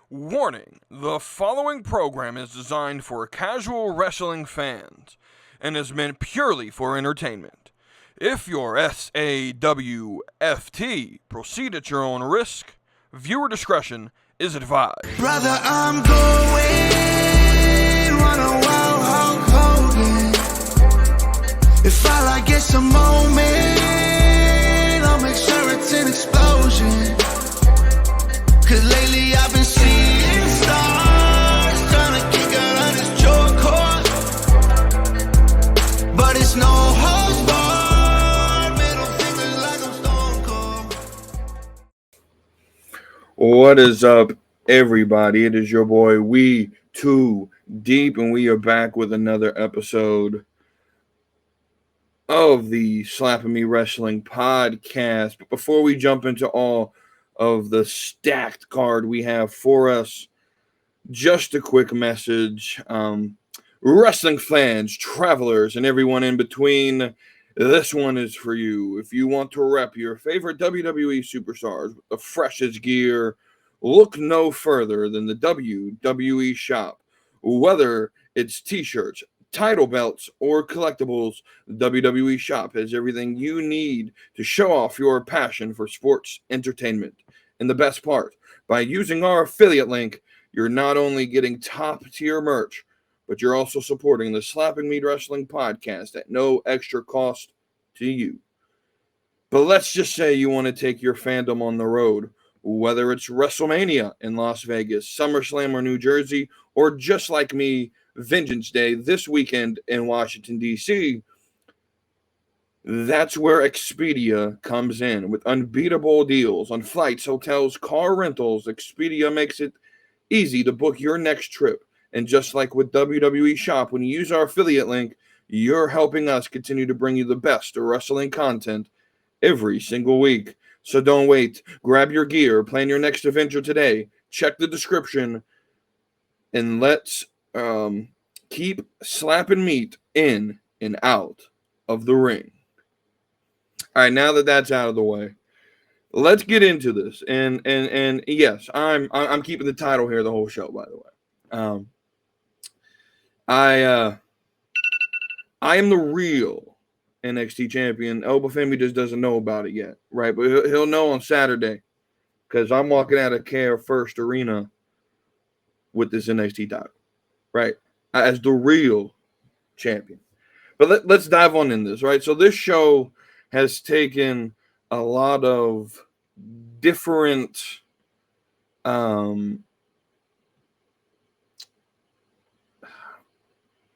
Warning, the following program is designed for casual wrestling fans and is meant purely for entertainment. If you're SAWFT, proceed at your own risk. Viewer discretion is advised. Brother, I'm going run a wild Hulk Hogan. If all I get's a moment, I'll make sure it's an explosion. Cause lately I've been seeing stars, trying to kick out on this choke cord. But it's no holds barred, middle fingers like I'm Stone Cold. What is up, everybody? It is your boy WETOODEEP, and we are back with another episode of the Slapping Me Wrestling podcast. But before we jump into all of the stacked card we have for us, just a quick message. Wrestling fans, travelers, and everyone in between, this one is for you. If you want to rep your favorite WWE superstars with the freshest gear, look no further than the WWE shop. Whether it's t-shirts, title belts, or collectibles, the WWE shop has everything you need to show off your passion for sports entertainment. And the best part, by using our affiliate link, you're not only getting top-tier merch, but you're also supporting the Slapping Me Wrestling podcast at no extra cost to you. But let's just say you want to take your fandom on the road, whether it's WrestleMania in Las Vegas, SummerSlam or New Jersey, or just like me, Vengeance Day this weekend in Washington, D.C., that's where Expedia comes in. With unbeatable deals on flights, hotels, car rentals, Expedia makes it easy to book your next trip. And just like with WWE Shop, when you use our affiliate link, you're helping us continue to bring you the best of wrestling content every single week. So don't wait. Grab your gear, plan your next adventure today. Check the description, and let's keep slapping meat in and out of the ring. All right, now that that's out of the way, let's get into this. And yes, I'm keeping the title here the whole show, by the way. I am the real NXT champion. Elba Family just doesn't know about it yet, right? But he'll know on Saturday, because I'm walking out of Care First Arena with this NXT title, right? As the real champion. But let's dive on in this, right? So this show has taken a lot of different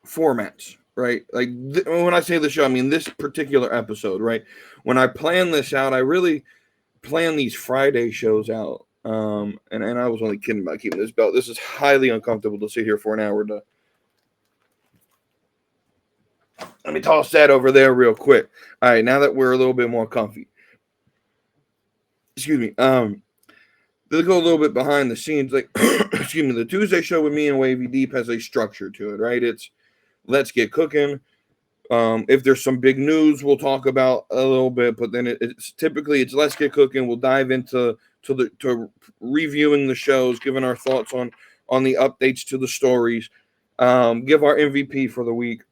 formats, right? Like when I say the show, I mean this particular episode, right? When I plan this out, I really plan these Friday shows out. And I was only kidding about keeping this belt. This is highly uncomfortable to sit here for an hour to. Let me toss that over there real quick. All right, now that we're a little bit more comfy. Excuse me. Let's go a little bit behind the scenes. Like, excuse me, the Tuesday show with me and Wavy Deep has a structure to it, right? It's let's get cooking. If there's some big news, we'll talk about a little bit, but then it's typically let's get cooking. We'll dive into reviewing the shows, giving our thoughts on the updates to the stories, give our MVP for the week,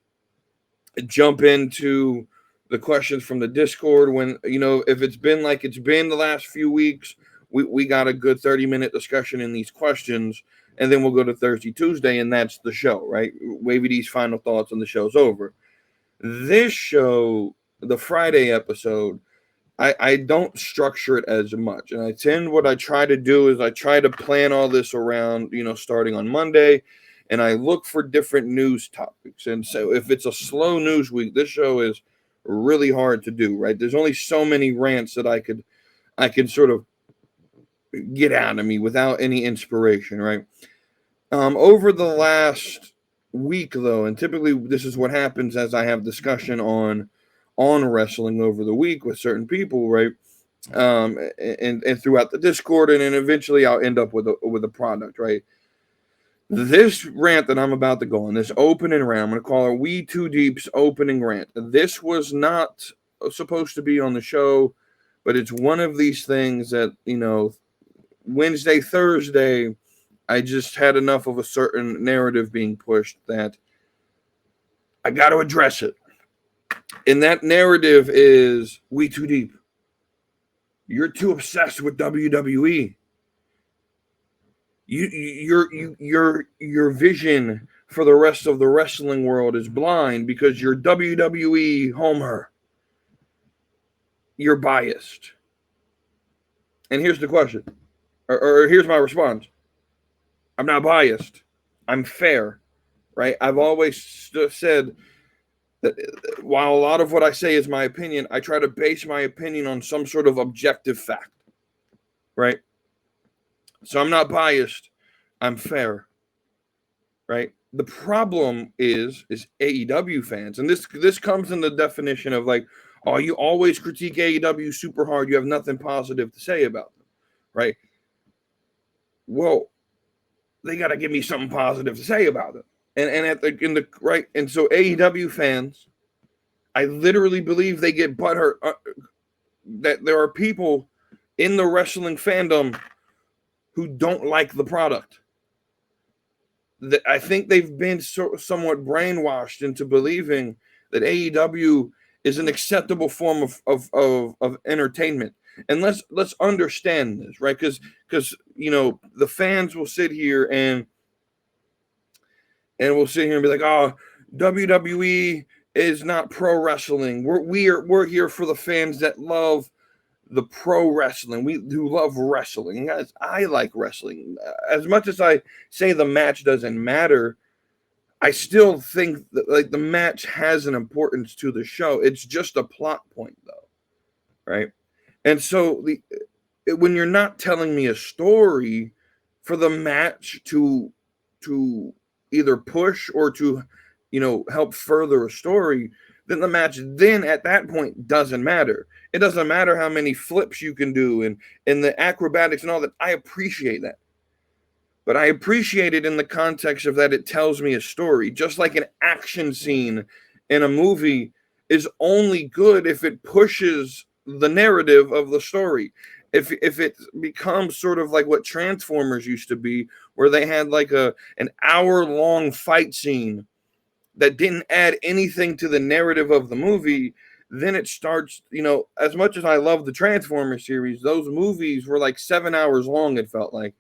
jump into the questions from the Discord. When, if it's been like it's been the last few weeks, we got a good 30-minute discussion in these questions, and then we'll go to Thursday, Tuesday, and that's the show, right? Wavy D's final thoughts on the show's over. This show, the Friday episode, I don't structure it as much. And what I try to do is I try to plan all this around, starting on Monday, and I look for different news topics. And so if it's a slow news week, this show is really hard to do, right? There's only so many rants that I could sort of get out of me without any inspiration, right? Over the last week, though, and typically this is what happens as I have discussion on wrestling over the week with certain people, right? And throughout the Discord, and then eventually I'll end up with a product, right? This rant that I'm about to go on, this opening rant, I'm going to call it WETOODEEP's opening rant. This was not supposed to be on the show, but it's one of these things that, Wednesday, Thursday, I just had enough of a certain narrative being pushed that I got to address it. And that narrative is we too deep. You're too obsessed with WWE. Your vision for the rest of the wrestling world is blind because you're WWE homer. You're biased. And here's the question, or here's my response. I'm not biased. I'm fair, right? I've always said that while a lot of what I say is my opinion, I try to base my opinion on some sort of objective fact, right? So I'm not biased. I'm fair, right? The problem is AEW fans, and this comes in the definition of like, oh, you always critique AEW super hard. You have nothing positive to say about them, right? Well, they got to give me something positive to say about it. And so AEW fans, I literally believe they get butthurt that there are people in the wrestling fandom who don't like the product. I think they've been somewhat brainwashed into believing that AEW is an acceptable form of entertainment. And let's understand this, right? Because the fans will sit here and we'll sit here and be like, oh, WWE is not pro wrestling. We're here for the fans that love the pro wrestling. Who love wrestling. Guys, I like wrestling. As much as I say the match doesn't matter, I still think that like the match has an importance to the show. It's just a plot point, though, right? And so when you're not telling me a story for the match to either push or to help further a story, then the match then at that point doesn't matter. It doesn't matter how many flips you can do and the acrobatics and all that. I appreciate that. But I appreciate it in the context of that it tells me a story. Just like an action scene in a movie is only good if it pushes the narrative of the story. If it becomes sort of like what Transformers used to be, where they had like an hour-long fight scene that didn't add anything to the narrative of the movie, then it starts, as much as I love the Transformers series, those movies were like 7 hours long, it felt like,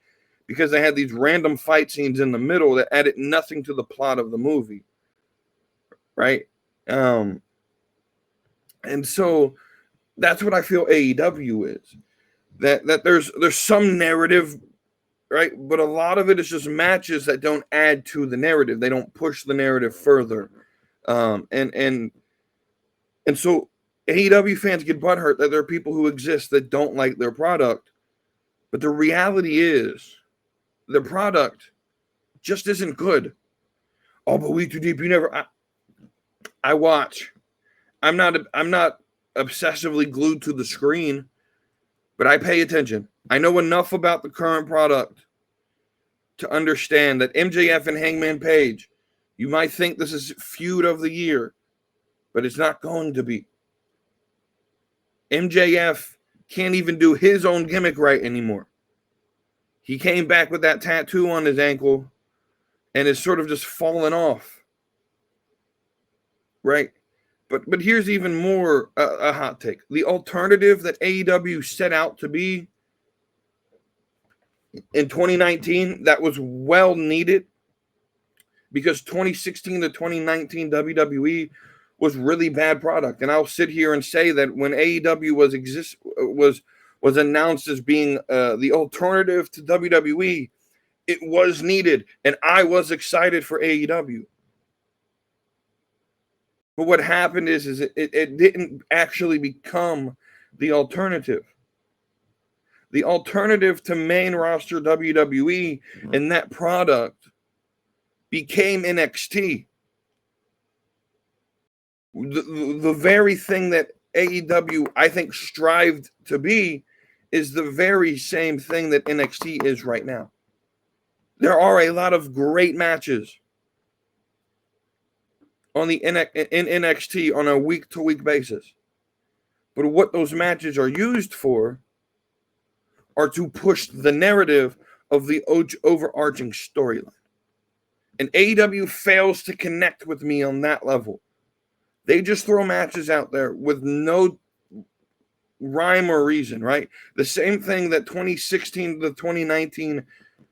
because they had these random fight scenes in the middle that added nothing to the plot of the movie, right? And so that's what I feel AEW is. That there's some narrative, right? But a lot of it is just matches that don't add to the narrative. They don't push the narrative further. And so AEW fans get butthurt that there are people who exist that don't like their product. But the reality is the product just isn't good. Oh, but we too deep. You never. I watch. I'm not obsessively glued to the screen, but I pay attention. I know enough about the current product to understand that MJF and Hangman Page, you might think this is feud of the year, but it's not going to be. MJF can't even do his own gimmick right anymore. He came back with that tattoo on his ankle and is sort of just fallen off. Right? But here's even more a hot take. The alternative that AEW set out to be in 2019, that was well needed, because 2016 to 2019 WWE was really bad product. And I'll sit here and say that when AEW was announced as being the alternative to WWE, it was needed, and I was excited for AEW. But what happened is it didn't actually become the alternative. The alternative to main roster WWE and that product became NXT. The very thing that AEW, I think, strived to be is the very same thing that NXT is right now. There are a lot of great matches in NXT on a week-to-week basis. But what those matches are used for are to push the narrative of the overarching storyline. And AEW fails to connect with me on that level. They just throw matches out there with no rhyme or reason, right? The same thing that 2016 to 2019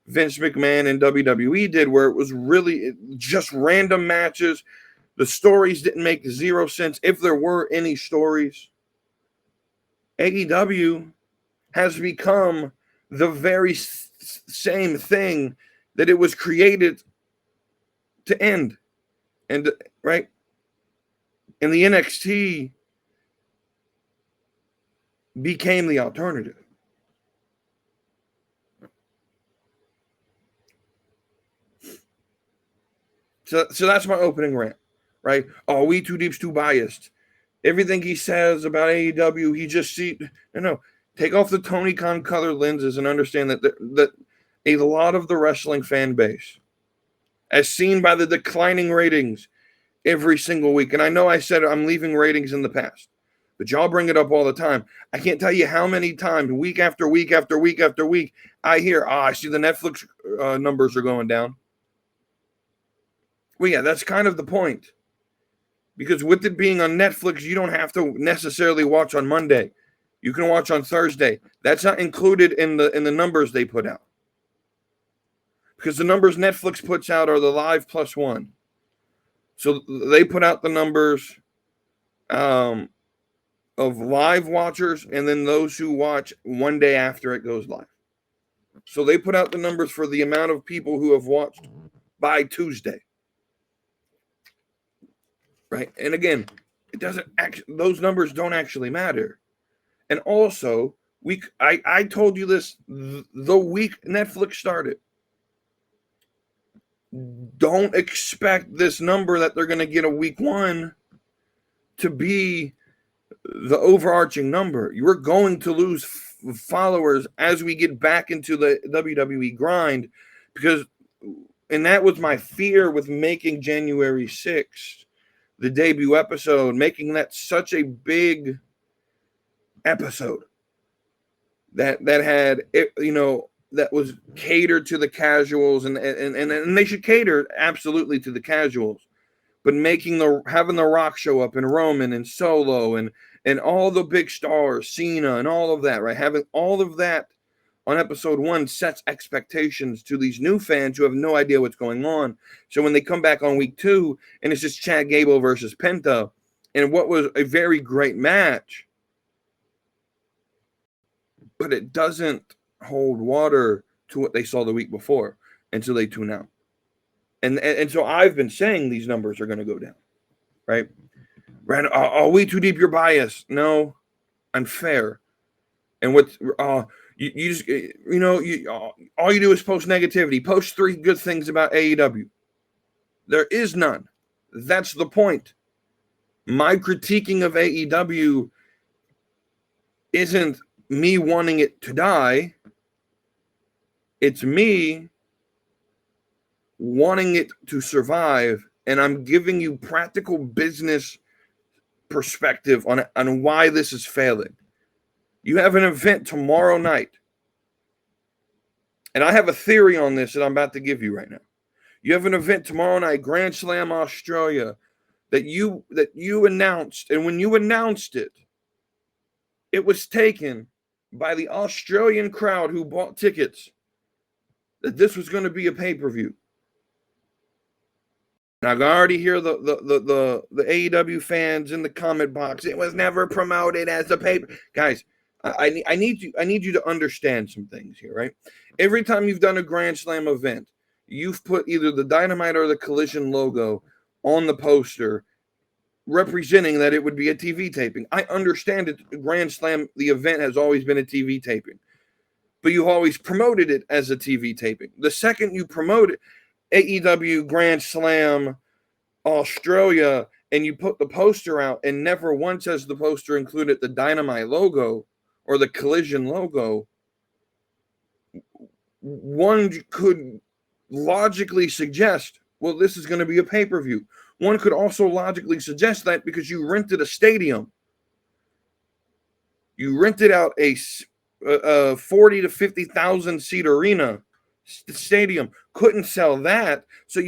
Vince McMahon and WWE did, where it was really just random matches. The stories didn't make zero sense, if there were any stories. AEW has become the very same thing that it was created to end. And right? And the NXT became the alternative. So that's my opening rant, right? Oh, We Too Deep's too biased. Everything he says about AEW, he just see. No. Take off the Tony Khan color lenses and understand that a lot of the wrestling fan base, as seen by the declining ratings every single week, and I know I said I'm leaving ratings in the past, but y'all bring it up all the time. I can't tell you how many times, week after week after week after week, I hear, I see the Netflix numbers are going down. Well, yeah, that's kind of the point. Because with it being on Netflix, you don't have to necessarily watch on Monday. You can watch on Thursday. That's not included in the numbers they put out. Because the numbers Netflix puts out are the live plus one. So they put out the numbers of live watchers and then those who watch one day after it goes live. So they put out the numbers for the amount of people who have watched by Tuesday. Right? And again, it doesn't those numbers don't actually matter. And also, I told you this the week Netflix started. Don't expect this number that they're going to get a week one to be the overarching number. You're going to lose followers as we get back into the WWE grind, and that was my fear with making January 6th the debut episode, making that such a big episode that had, that was catered to the casuals, and they should cater absolutely to the casuals, but having the Rock show up and Roman and Solo and all the big stars, Cena and all of that, right? Having all of that on episode one sets expectations to these new fans who have no idea what's going on. So when they come back on week two and it's just Chad Gable versus Penta, and what was a very great match, but it doesn't hold water to what they saw the week before until they tune out. And so I've been saying these numbers are going to go down, right? Rand, are we too deep? You're biased. No, I'm fair. And what's you just all you do is post negativity. Post 3 good things about AEW. There is none. That's the point. My critiquing of AEW isn't me wanting it to die. It's me wanting it to survive, and I'm giving you practical business perspective on why this is failing. You have an event tomorrow night, and I have a theory on this that I'm about to give you right now. You have an event tomorrow night, Grand Slam Australia, that you announced, and when you announced it, it was taken by the Australian crowd who bought tickets that this was going to be a pay-per-view. And I can already hear the AEW fans in the comment box. It was never promoted as a pay. Guys, I need you to understand some things here, right? Every time you've done a Grand Slam event, you've put either the Dynamite or the Collision logo on the poster, representing that it would be a TV taping. I understand it. Grand Slam, the event has always been a TV taping, but you always promoted it as a TV taping. The second you promote it, AEW Grand Slam Australia, and you put the poster out, and never once has the poster included the Dynamite logo or the Collision logo, one could logically suggest, well, this is going to be a pay-per-view. One could also logically suggest that because you rented a stadium. You rented out a 40 to 50,000 seat arena stadium couldn't sell that. So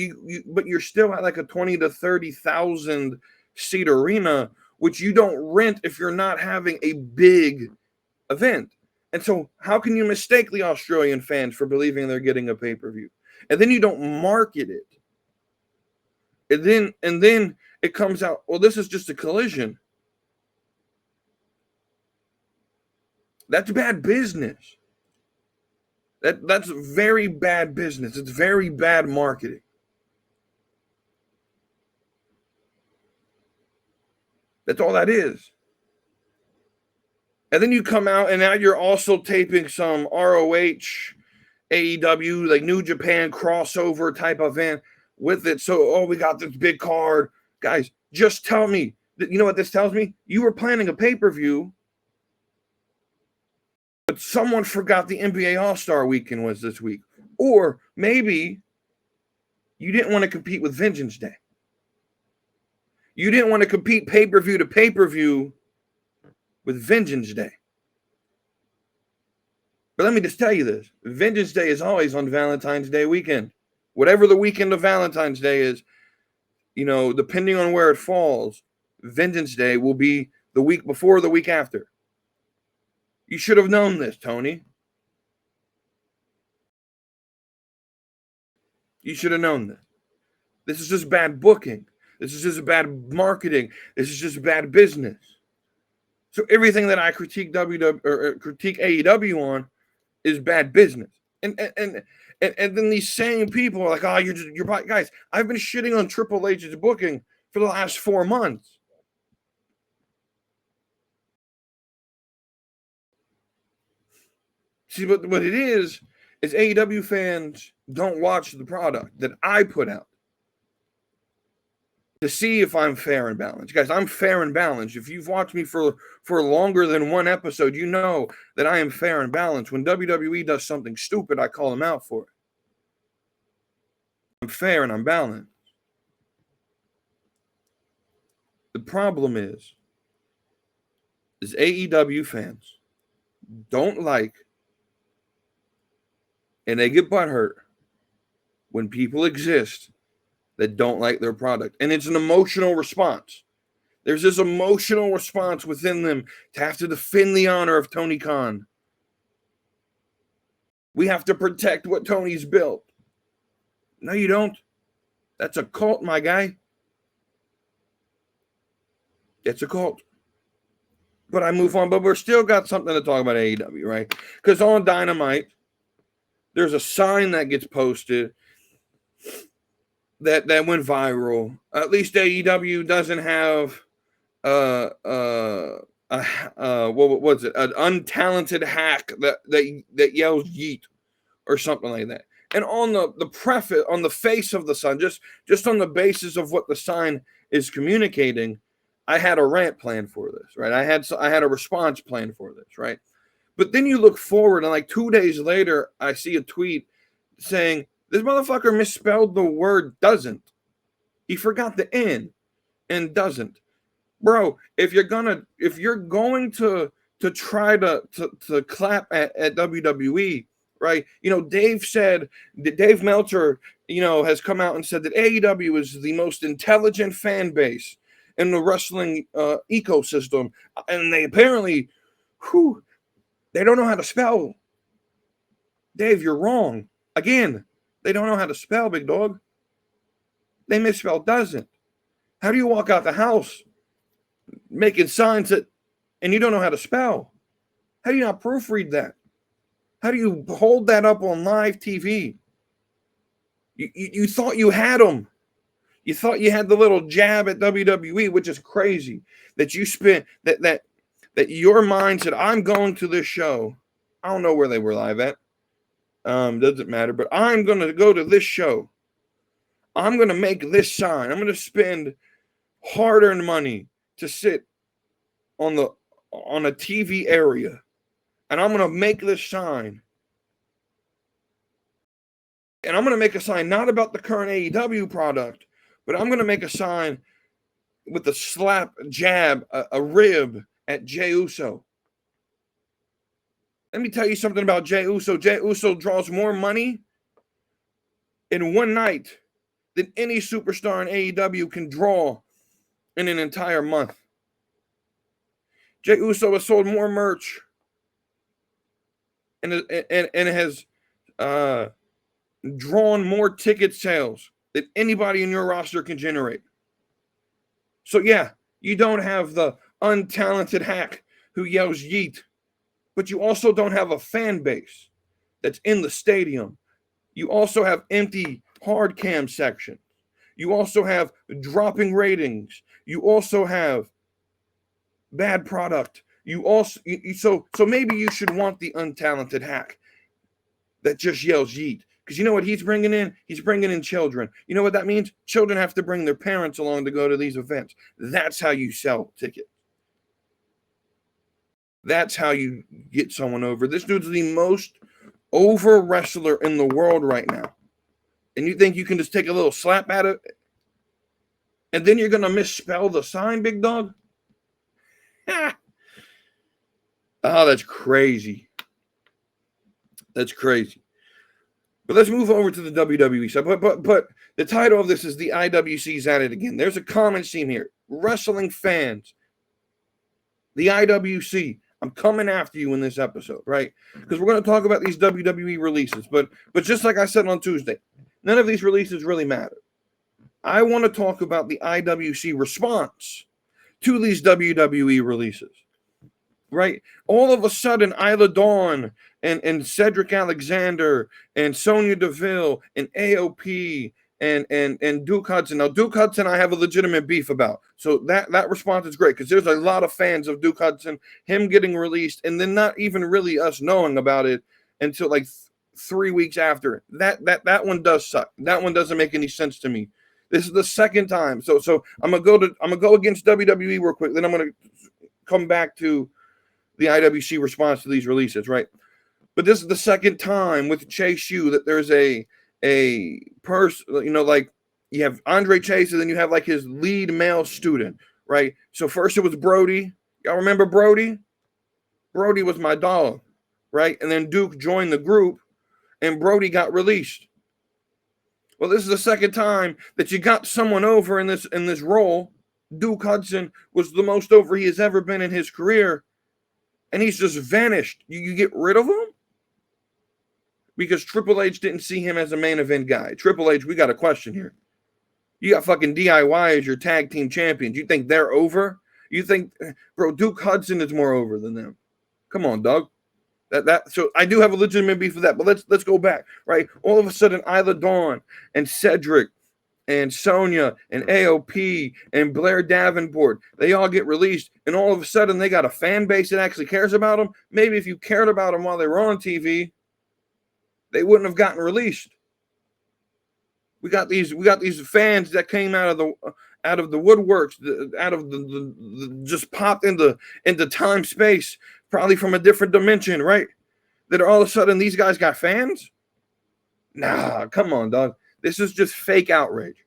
but you're still at like a 20 to 30,000 seat arena, which you don't rent if you're not having a big event. And so how can you mistake the Australian fans for believing they're getting a pay-per-view? And then you don't market it. And then it comes out, well, this is just a collision. That's bad business. That's very bad business. It's very bad marketing. That's all that is. And then you come out and now you're also taping some ROH, AEW, like New Japan crossover type event with it. So, we got this big card. Guys, just tell me that, you know what this tells me? You were planning a pay-per-view, but someone forgot the NBA All-Star Weekend was this week. Or maybe you didn't want to compete with Vengeance Day. You didn't want to compete pay-per-view to pay-per-view with Vengeance Day. But let me just tell you this. Vengeance Day is always on Valentine's Day weekend. Whatever the weekend of Valentine's Day is, depending on where it falls, Vengeance Day will be the week before or the week after. You should have known this, Tony. You should have known this. This is just bad booking. This is just bad marketing. This is just bad business. So everything that I critique critique AEW on is bad business. And then these same people are like, oh, you're guys, I've been shitting on Triple H's booking for the last 4 months. See, what it is AEW fans don't watch the product that I put out to see if I'm fair and balanced. Guys, I'm fair and balanced. If you've watched me for longer than one episode, you know that I am fair and balanced. When WWE does something stupid, I call them out for it. I'm fair and I'm balanced. The problem is AEW fans don't like, and they get butthurt when people exist that don't like their product. And it's an emotional response. There's this emotional response within them to have to defend the honor of Tony Khan. We have to protect what Tony's built. No, you don't. That's a cult, my guy. It's a cult. But I move on. But we're still got something to talk about AEW, right? Because on Dynamite, there's a sign that gets posted that went viral. At least AEW doesn't have what was it? An untalented hack that yells yeet or something like that. And on the preface, on the face of the sign, just on the basis of what the sign is communicating, I had a rant plan for this, right? I had a response plan for this, right? But then you look forward, and like 2 days later, I see a tweet saying, this motherfucker misspelled the word doesn't. He forgot the N and doesn't. Bro, if you're going to try to clap at WWE, right? Dave Meltzer, has come out and said that AEW is the most intelligent fan base in the wrestling ecosystem. And they apparently, they don't know how to spell. Dave, you're wrong. Again, they don't know how to spell, big dog. They misspell doesn't. How do you walk out the house making signs and you don't know how to spell? How do you not proofread that? How do you hold that up on live TV? You thought you had them. You thought you had the little jab at WWE, which is crazy. That you spent that your mind said, I'm going to this show. I don't know where they were live at. Doesn't matter, but I'm going to go to this show. I'm going to make this sign. I'm going to spend hard-earned money to sit on a TV area, and I'm going to make this sign. And I'm going to make a sign not about the current AEW product, but I'm going to make a sign with a slap, jab, a rib at Jey Uso. Let me tell you something about Jey Uso. Jey Uso draws more money in one night than any superstar in AEW can draw in an entire month. Jey Uso has sold more merch and has drawn more ticket sales than anybody in your roster can generate. So yeah, you don't have the untalented hack who yells yeet, but you also don't have a fan base that's in the stadium. You also have empty hard cam sections. You also have dropping ratings. You also have bad product. So maybe you should want the untalented hack that just yells yeet. Because you know what he's bringing in? He's bringing in children. You know what that means? Children have to bring their parents along to go to these events. That's how you sell tickets. That's how you get someone over. This dude's the most over wrestler in the world right now. And you think you can just take a little slap at it? And then you're going to misspell the sign, big dog? Oh, that's crazy. That's crazy. But let's move over to the WWE side. But the title of this is the IWC's at it again. There's a common theme here. Wrestling fans. The IWC. I'm coming after you in this episode, right? Because we're going to talk about these WWE releases. But just like I said on Tuesday, none of these releases really matter. I want to talk about the IWC response to these WWE releases, right? All of a sudden, Isla Dawn and Cedric Alexander and Sonya Deville and AOP and Duke Hudson. Now, Duke Hudson, I have a legitimate beef about. So that response is great because there's a lot of fans of Duke Hudson, him getting released, and then not even really us knowing about it until like 3 weeks after. That one does suck. That one doesn't make any sense to me. This is the second time. So I'm gonna go against WWE real quick. Then I'm gonna come back to the IWC response to these releases, right? But this is the second time with Chase U that there's a person, like you have Andre Chase and then you have like his lead male student, right? So first it was Brody. Y'all remember Brody? Brody was my dog, right? And then Duke joined the group and Brody got released. Well, this is the second time that you got someone over in this role. Duke Hudson was the most over he has ever been in his career, and he's just vanished. You get rid of him? Because Triple H didn't see him as a main event guy. Triple H, we got a question here. You got fucking DIY as your tag team champions. You think they're over? You think, bro, Duke Hudson is more over than them. Come on, dog. So I do have a legitimate beef with that, but let's go back, right? All of a sudden, Isla Dawn and Cedric and Sonya and AOP and Blair Davenport, they all get released, and all of a sudden they got a fan base that actually cares about them. Maybe if you cared about them while they were on TV, they wouldn't have gotten released. We got these fans that came out of the woodworks, out of the just popped into time space, probably from a different dimension, right? That all of a sudden these guys got fans? Nah, come on, dog. This is just fake outrage.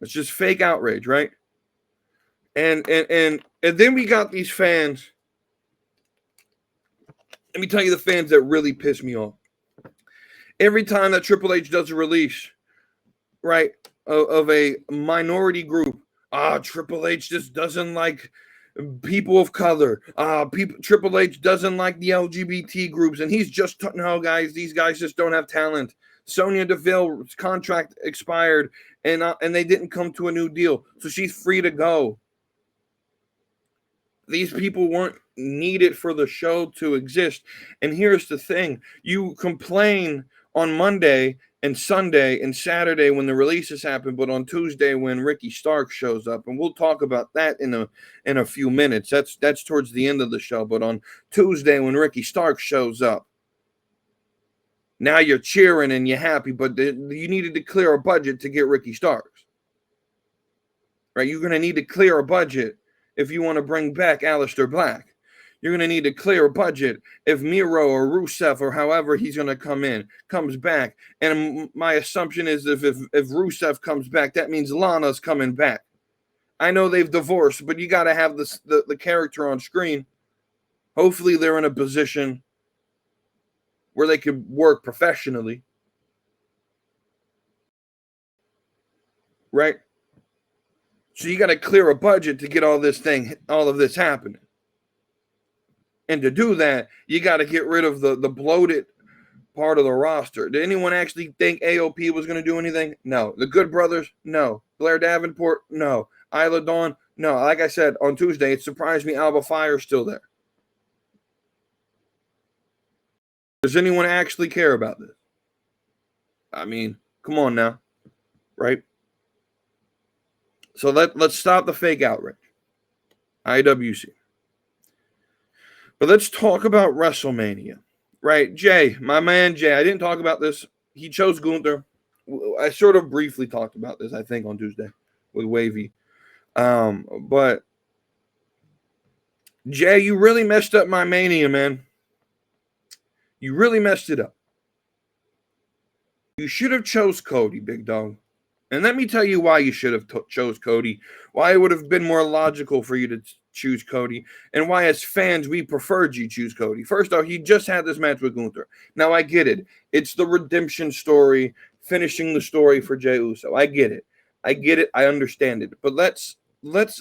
It's just fake outrage, right? And then we got these fans. Let me tell you the fans that really piss me off. Every time that Triple H does a release, right, of a minority group, Triple H just doesn't like people of color. Triple H doesn't like the LGBT groups, and he's just no, guys. These guys just don't have talent. Sonya Deville's contract expired, and they didn't come to a new deal, so she's free to go. These people weren't needed for the show to exist. And here's the thing: you complain on Monday and Sunday and Saturday when the releases happen, but on Tuesday when Ricky Starks shows up, and we'll talk about that in a few minutes. That's towards the end of the show. But on Tuesday when Ricky Starks shows up, now you're cheering and you're happy, but you needed to clear a budget to get Ricky Starks, right? You're going to need to clear a budget if you want to bring back Aleister Black. You're going to need to clear a budget if Miro or Rusev or however he's going to comes back. And my assumption is if Rusev comes back, that means Lana's coming back. I know they've divorced, but you got to have the character on screen. Hopefully they're in a position where they could work professionally. right? So you got to clear a budget to get all of this happening. And to do that, you got to get rid of the bloated part of the roster. Did anyone actually think AOP was going to do anything? No. The Good Brothers? No. Blair Davenport? No. Isla Dawn? No. Like I said, on Tuesday, it surprised me Alba Fire's still there. Does anyone actually care about this? I mean, come on now, right? So let's stop the fake outrage. IWC. But let's talk about WrestleMania. Right, Jay, my man Jay. I didn't talk about this. He chose Gunther. I sort of briefly talked about this, I think, on Tuesday with Wavy. But Jay, you really messed up my Mania, man. You really messed it up. You should have chose Cody, big dog. And let me tell you why you should have chose Cody. Why it would have been more logical for you to choose Cody, and why as fans we preferred you choose Cody. First off, he just had this match with Gunther. Now I get it. It's the redemption story, finishing the story for Jey Uso. I get it. I understand it. But let's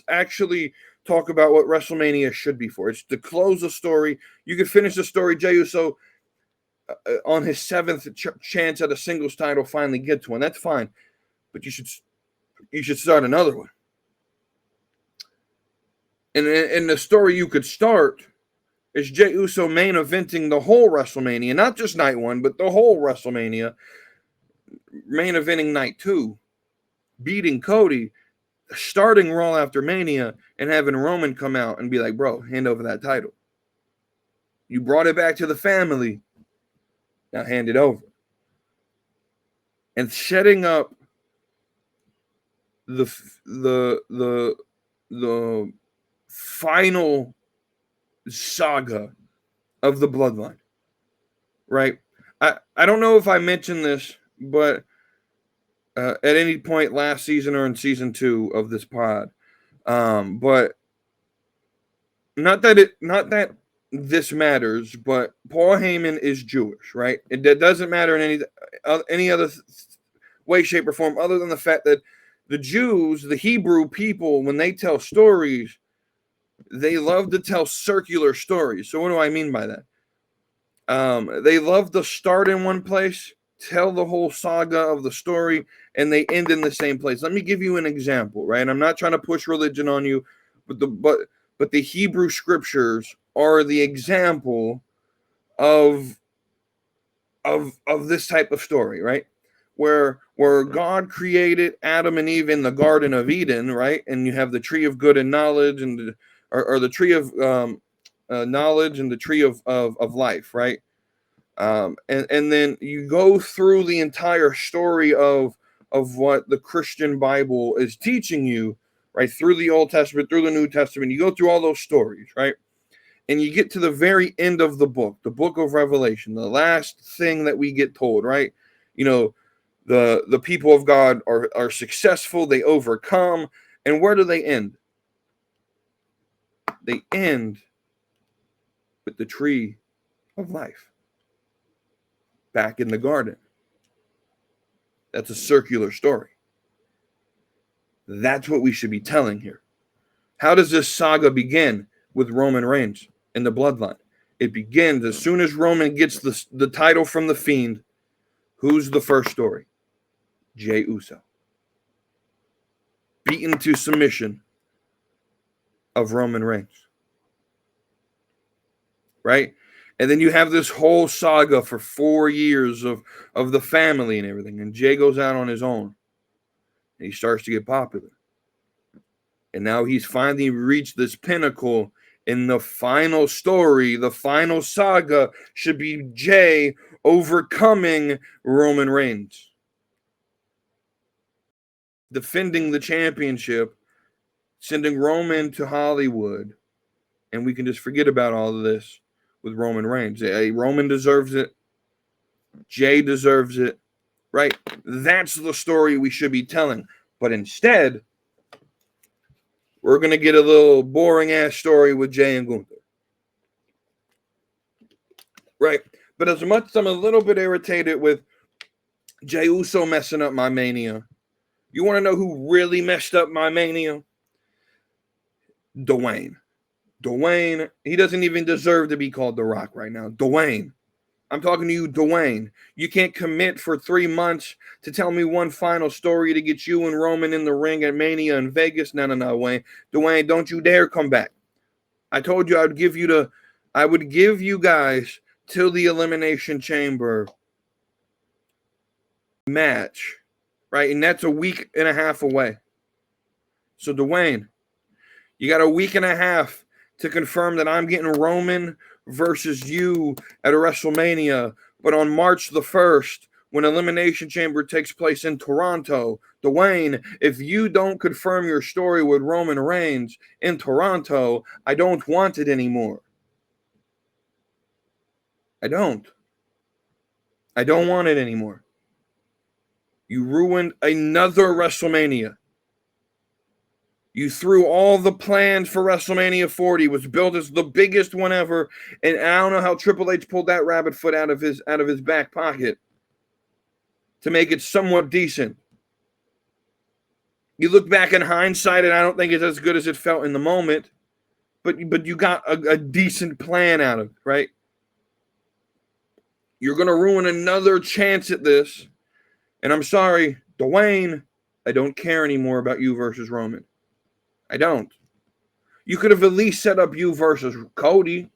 actually talk about what WrestleMania should be for. It's to close a story. You could finish the story. Jey Uso on his 7th chance at a singles title finally gets one. That's fine. But you should start another one. And the story you could start is Jey Uso main eventing the whole WrestleMania, not just night 1, but the whole WrestleMania, main eventing night 2, beating Cody, starting Raw after Mania, and having Roman come out and be like, bro, hand over that title. You brought it back to the family. Now hand it over. And setting up the final saga of the bloodline, right? I don't know if I mentioned this, but at any point last season or in season 2 of this pod, but not that this matters, but Paul Heyman is Jewish, right? It doesn't matter in any other way, shape, or form other than the fact that the Jews, the Hebrew people, when they tell stories, they love to tell circular stories. So what do I mean by that? They love to start in one place, tell the whole saga of the story, and they end in the same place. Let me give you an example, right? I'm not trying to push religion on you, but the Hebrew scriptures are the example of this type of story, right? Where God created Adam and Eve in the Garden of Eden, right? And you have the tree of good and knowledge, and or the tree of knowledge and the tree of life, right? And then you go through the entire story of what the Christian Bible is teaching you, right? Through the Old Testament, through the New Testament, you go through all those stories, right? And you get to the very end of the book of Revelation, the last thing that we get told, right? You know, the people of God are successful, they overcome, and where do they end? They end with the tree of life back in the garden. That's a circular story. That's what we should be telling here. How does this saga begin? With Roman Reigns and the bloodline. It begins as soon as Roman gets the title from the Fiend. Who's the first story? Jey Uso. Beaten to submission of Roman Reigns. Right? And then you have this whole saga for 4 years of the family and everything. And Jey goes out on his own. And he starts to get popular. And now he's finally reached this pinnacle. In the final story, the final saga should be Jey overcoming Roman Reigns. Defending the championship, sending Roman to Hollywood, and we can just forget about all of this with Roman Reigns. Hey, Roman deserves it. Jey deserves it. Right? That's the story we should be telling. But instead, we're going to get a little boring-ass story with Jey and Gunther. Right? But as much as I'm a little bit irritated with Jey Uso messing up my Mania, You want to know who really messed up my Mania? Dwayne. Dwayne, he doesn't even deserve to be called The Rock right now. Dwayne. I'm talking to you, Dwayne. You can't commit for 3 months to tell me one final story to get you and Roman in the ring at Mania in Vegas. No, Wayne. Dwayne, don't you dare come back. I told you I would give you guys till the Elimination Chamber match, right? And that's a week and a half away. So, Dwayne, you got a week and a half to confirm that I'm getting Roman versus you at a WrestleMania. But on March the 1st, when Elimination Chamber takes place in Toronto, Dwayne, if you don't confirm your story with Roman Reigns in Toronto, I don't want it anymore. I don't want it anymore. You ruined another WrestleMania. You threw all the plans for WrestleMania 40. It was billed as the biggest one ever, and I don't know how Triple H pulled that rabbit foot out of his back pocket to make it somewhat decent. You look back in hindsight, and I don't think it's as good as it felt in the moment, but you got a decent plan out of it, right? You're going to ruin another chance at this, and I'm sorry, Dwayne, I don't care anymore about you versus Roman. I don't. You could have at least set up you versus Cody,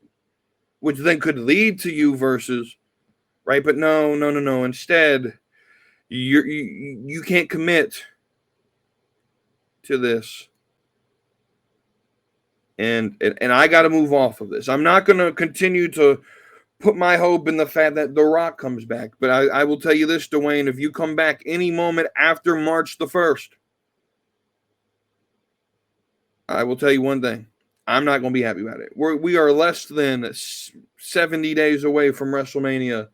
which then could lead to you versus, right? But no. Instead, you can't commit to this. And I got to move off of this. I'm not going to continue to put my hope in the fact that The Rock comes back. But I will tell you this, Dwayne, if you come back any moment after March the 1st, I will tell you one thing. I'm not going to be happy about it. We are less than 70 days away from WrestleMania.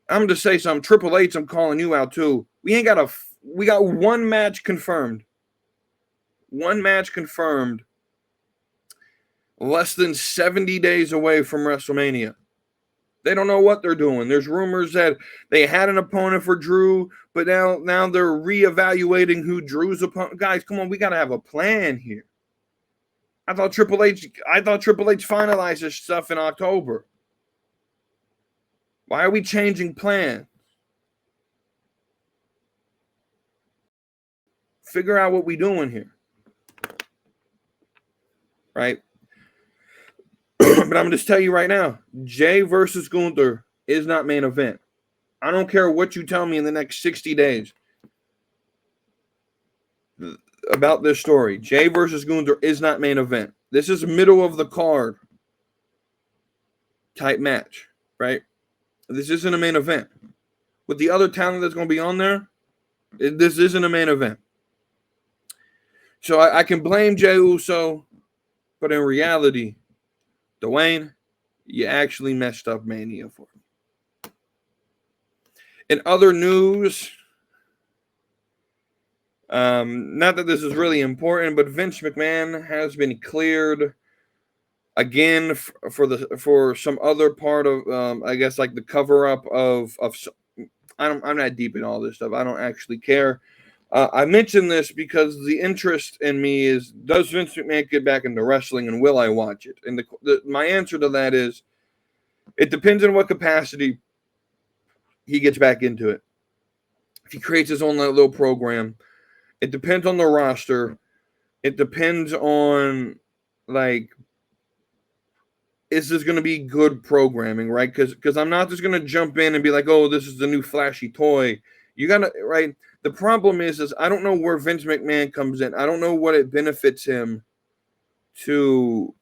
I'm going to say something. Triple H, I'm calling you out too. We got one match confirmed. One match confirmed. Less than 70 days away from WrestleMania. They don't know what they're doing. There's rumors that they had an opponent for Drew, but now they're reevaluating who Drew's opponent. Guys, come on, we got to have a plan here. I thought Triple H finalized this stuff in October. Why are we changing plans? Figure out what we're doing here. Right? But I'm going to just tell you right now, Jay versus Gunther is not main event. I don't care what you tell me in the next 60 days about this story. Jay versus Gunther is not main event. This is middle of the card type match, right? This isn't a main event. With the other talent that's going to be on there, this isn't a main event. So I can blame Jey Uso, but in reality, Dwayne, you actually messed up Mania for me. In other news, not that this is really important, but Vince McMahon has been cleared again for some other part of I guess like the cover up of I'm not deep in all this stuff. I don't actually care. I mentioned this because the interest in me is, does Vince McMahon get back into wrestling and will I watch it? And my answer to that is, it depends on what capacity he gets back into it. If he creates his own little program, it depends on the roster. It depends on, like, is this going to be good programming, right? Because I'm not just going to jump in and be like, oh, this is the new flashy toy. You got to, right? The problem is I don't know where Vince McMahon comes in. I don't know what it benefits him to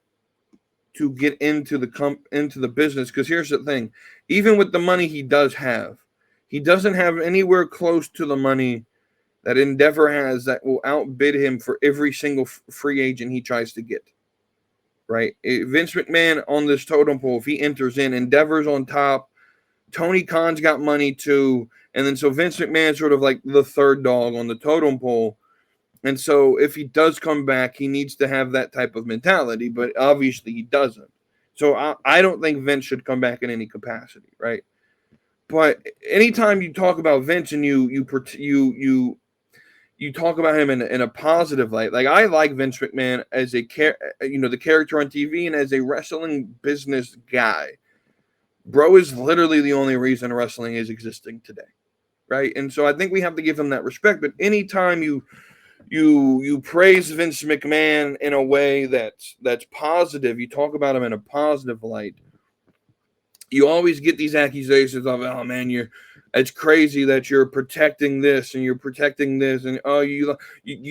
get into the business. Because here's the thing. Even with the money he does have, he doesn't have anywhere close to the money that Endeavor has that will outbid him for every single free agent he tries to get. Right? Vince McMahon on this totem pole, if he enters in, Endeavor's on top. Tony Khan's got money too. And then so Vince McMahon's sort of like the third dog on the totem pole. And so if he does come back, he needs to have that type of mentality. But obviously he doesn't. So I don't think Vince should come back in any capacity, right? But anytime you talk about Vince and you you talk about him in a positive light. Like, I like Vince McMahon as the character on TV and as a wrestling business guy. Bro is literally the only reason wrestling is existing today, right? And so I think we have to give him that respect. But anytime you praise Vince McMahon in a way that's positive, you talk about him in a positive light, you always get these accusations of, oh man, it's crazy that you're protecting this and you're protecting this, and oh, you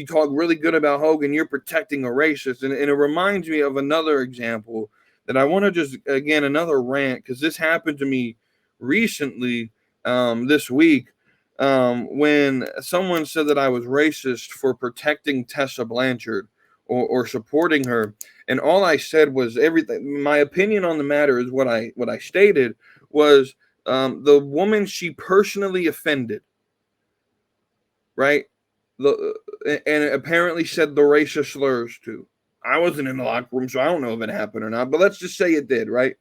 talk really good about Hogan, you're protecting a racist. And it reminds me of another example that I want to just, again, another rant, because this happened to me recently, this week, when someone said that I was racist for protecting Tessa Blanchard or supporting her. And all I said was everything. My opinion on the matter is what I stated was, the woman she personally offended, right? And apparently said the racist slurs too. I wasn't in the locker room, so I don't know if it happened or not, but let's just say it did, right?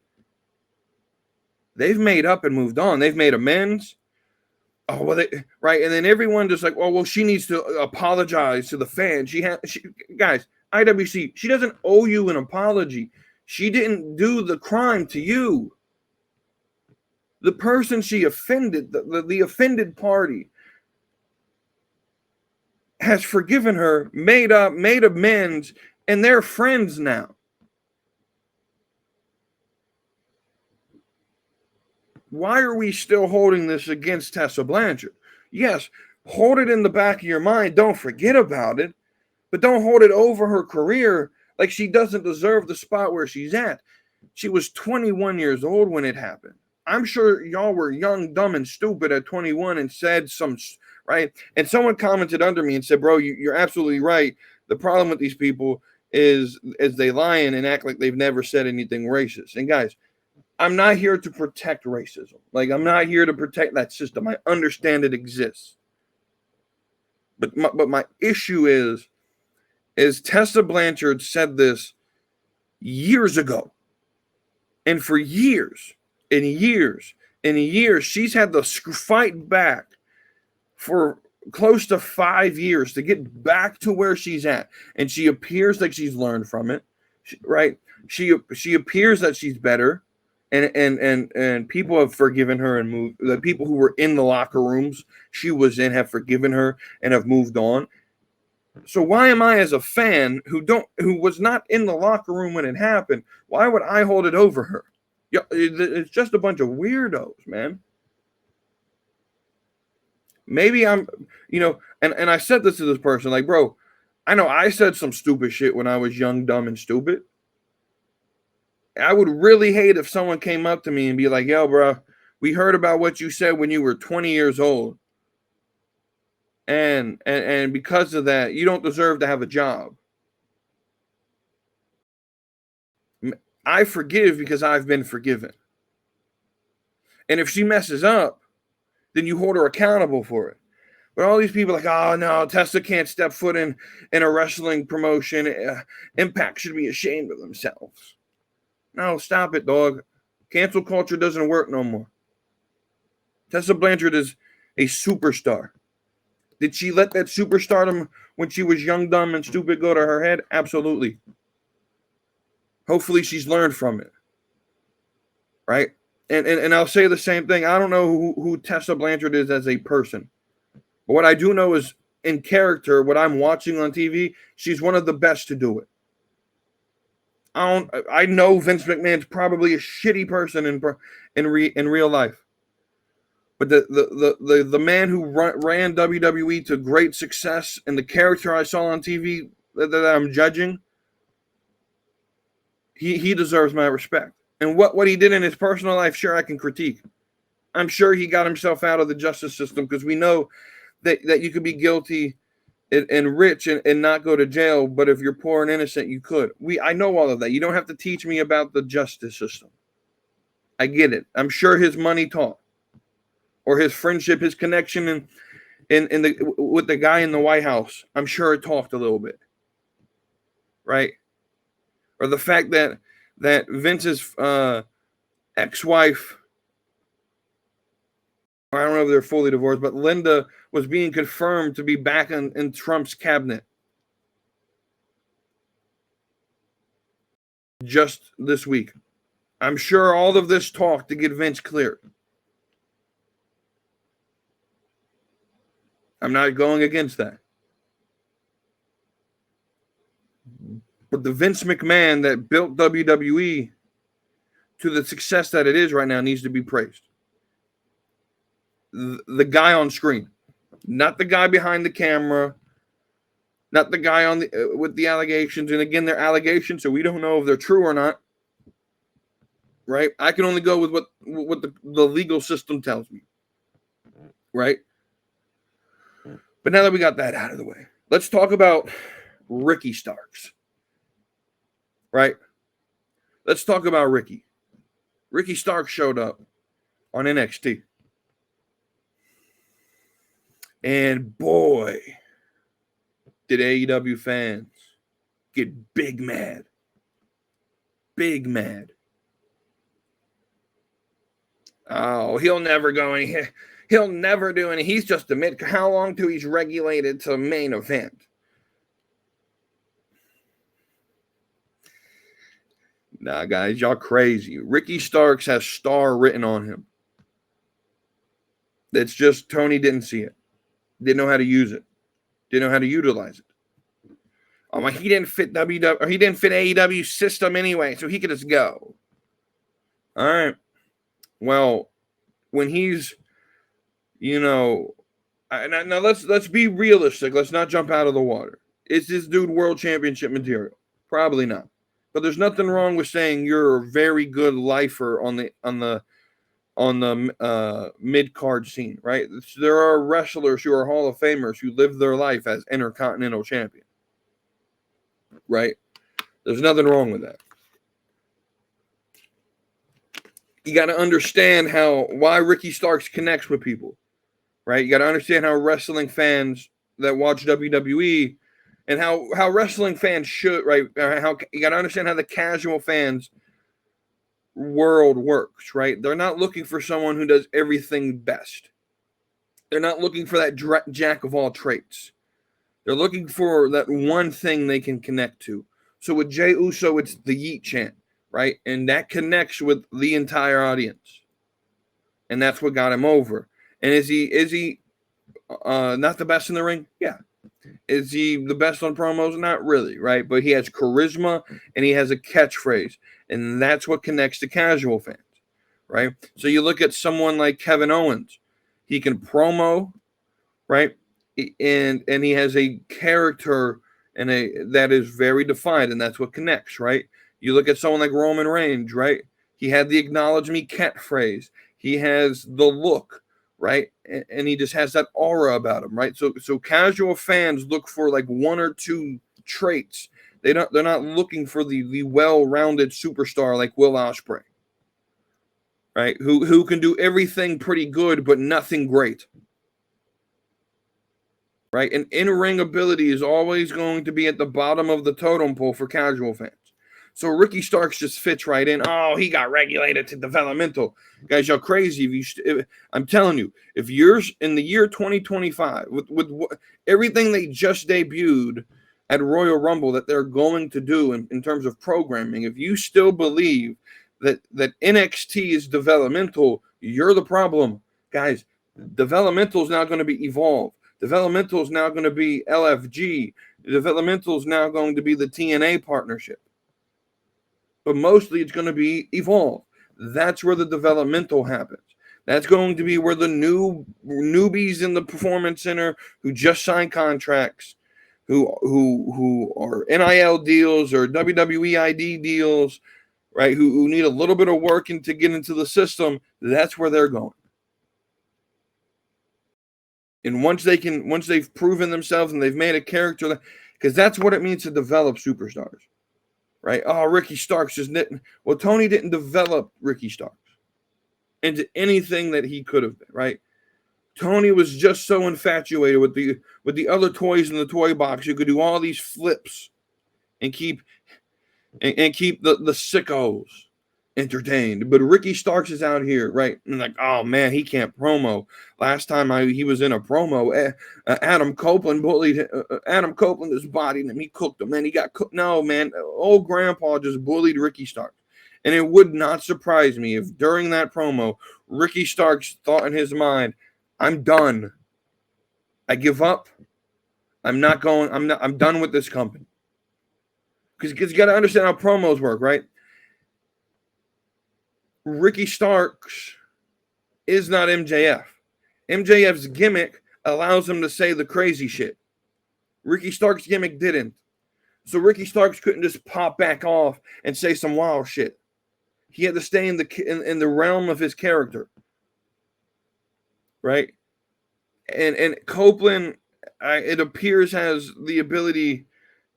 They've made up and moved on. They've made amends. Oh, well, right. And then everyone just like, oh, well, she needs to apologize to the fans. Guys, IWC, she doesn't owe you an apology. She didn't do the crime to you. The person she offended, the offended party, has forgiven her, made amends, and they're friends now. Why are we still holding this against Tessa Blanchard? Yes, hold it in the back of your mind. Don't forget about it, but don't hold it over her career like she doesn't deserve the spot where she's at. She was 21 years old when it happened. I'm sure y'all were young, dumb, and stupid at 21 and said some, right? And someone commented under me and said, bro, you're absolutely right. The problem with these people is they lie and act like they've never said anything racist. And guys, I'm not here to protect racism. Like, I'm not here to protect that system. I understand it exists. But my issue is Tessa Blanchard said this years ago. And for years and years and years, she's had to fight back for close to 5 years to get back to where she's at. And she appears like she's learned from it, right? She appears that she's better. And people have forgiven her and moved. The people who were in the locker rooms she was in have forgiven her and have moved on. So why am I, as a fan who was not in the locker room when it happened, why would I hold it over her? Yeah, it's just a bunch of weirdos, man. Maybe I'm, and I said this to this person, like, bro, I know I said some stupid shit when I was young, dumb, and stupid. I would really hate if someone came up to me and be like, yo, bro, we heard about what you said when you were 20 years old. And because of that, you don't deserve to have a job. I forgive because I've been forgiven. And if she messes up, then you hold her accountable for it. But all these people are like, oh, no, Tessa can't step foot in a wrestling promotion. Impact should be ashamed of themselves. No, stop it, dog. Cancel culture doesn't work no more. Tessa Blanchard is a superstar. Did she let that superstardom when she was young, dumb, and stupid go to her head? Absolutely. Hopefully she's learned from it. Right? And I'll say the same thing. I don't know who Tessa Blanchard is as a person. But what I do know is, in character, what I'm watching on TV, she's one of the best to do it. I know Vince McMahon's probably a shitty person in real life, but the man who ran WWE to great success and the character I saw on TV that I'm judging, he deserves my respect. And what he did in his personal life, sure, I can critique. I'm sure he got himself out of the justice system, because we know that you could be guilty and rich and not go to jail, but if you're poor and innocent, you could. I know all of that. You don't have to teach me about the justice system. I get it. I'm sure his money talked, or his friendship, his connection with the guy in the White House. I'm sure it talked a little bit, right? Or the fact that Vince's ex-wife, I don't know if they're fully divorced, but Linda was being confirmed to be back in Trump's cabinet just this week. I'm sure all of this talk to get Vince clear. I'm not going against that. But the Vince McMahon that built WWE to the success that it is right now needs to be praised. The guy on screen, not the guy behind the camera, not the guy on the with the allegations. And again, they're allegations, so we don't know if they're true or not. Right? I can only go with what the legal system tells me. Right? But now that we got that out of the way, let's talk about Ricky Starks. Right? Let's talk about Ricky. Ricky Starks showed up on NXT. And boy, did AEW fans get big mad. Big mad. Oh, he'll never go in. He'll never do any. He's just a mid. How long till he's regulated to main event? Nah, guys, y'all crazy. Ricky Starks has star written on him. It's just Tony didn't see it. Didn't know how to use it. Didn't know how to utilize it. Oh, he didn't fit WWE, or he didn't fit AEW's system anyway, so he could just go. All right. Well, when he's, now let's be realistic. Let's not jump out of the water. Is this dude world championship material? Probably not. But there's nothing wrong with saying you're a very good lifer on the mid-card scene, right? There are wrestlers who are Hall of Famers who live their life as Intercontinental Champion, right? There's nothing wrong with that. You got to understand why Ricky Starks connects with people, right? You got to understand how wrestling fans that watch WWE and how wrestling fans should, right? How you got to understand how the casual fans world works, right? They're not looking for someone who does everything best. They're not looking for that jack of all traits. They're looking for that one thing they can connect to. So with Jey Uso, it's the Yeet chant, right? And that connects with the entire audience. And that's what got him over. And is he not the best in the ring? Yeah. Is he the best on promos? Not really, right? But he has charisma and he has a catchphrase. And that's what connects to casual fans, right? So you look at someone like Kevin Owens. He can promo, right? And he has a character that is very defined, and that's what connects, right? You look at someone like Roman Reigns, right? He had the acknowledge me catchphrase. He has the look, right? And he just has that aura about him, right? So casual fans look for like one or two traits. They're not looking for the well-rounded superstar like Will Ospreay, right? Who can do everything pretty good but nothing great, right? And in-ring ability is always going to be at the bottom of the totem pole for casual fans. So Ricky Starks just fits right in. Oh, he got regulated to developmental. Guys, y'all crazy. I'm telling you, if you're in the year 2025 with everything they just debuted at Royal Rumble that they're going to do in terms of programming, if you still believe that NXT is developmental, you're the problem. Guys, developmental is now going to be Evolve. Developmental is now going to be LFG. Developmental is now going to be the TNA partnership. But mostly it's going to be Evolve. That's where the developmental happens. That's going to be where the newbies in the Performance Center who just signed contracts, who are NIL deals or WWE ID deals, right? Who need a little bit of work to get into the system. That's where they're going. And once they've proven themselves and they've made a character, because that's what it means to develop superstars, right? Oh, Ricky Starks just didn't. Well, Tony didn't develop Ricky Starks into anything that he could have been, right? Tony was just so infatuated with the other toys in the toy box. You could do all these flips and keep the sickos entertained. But Ricky Starks is out here, right? And like, oh man, he can't promo. Last time he was in a promo, Adam Copeland bullied Adam Copeland his body, and he cooked him. And he got cooked. No, man, old grandpa just bullied Ricky Starks. And it would not surprise me if during that promo, Ricky Starks thought in his mind, I'm done. I give up. I'm done with this company. Because you got to understand how promos work, right? Ricky Starks is not MJF. MJF's gimmick allows him to say the crazy shit. Ricky Starks' gimmick didn't. So Ricky Starks couldn't just pop back off and say some wild shit. He had to stay in the realm of his character. Right? And Copeland, it appears, has the ability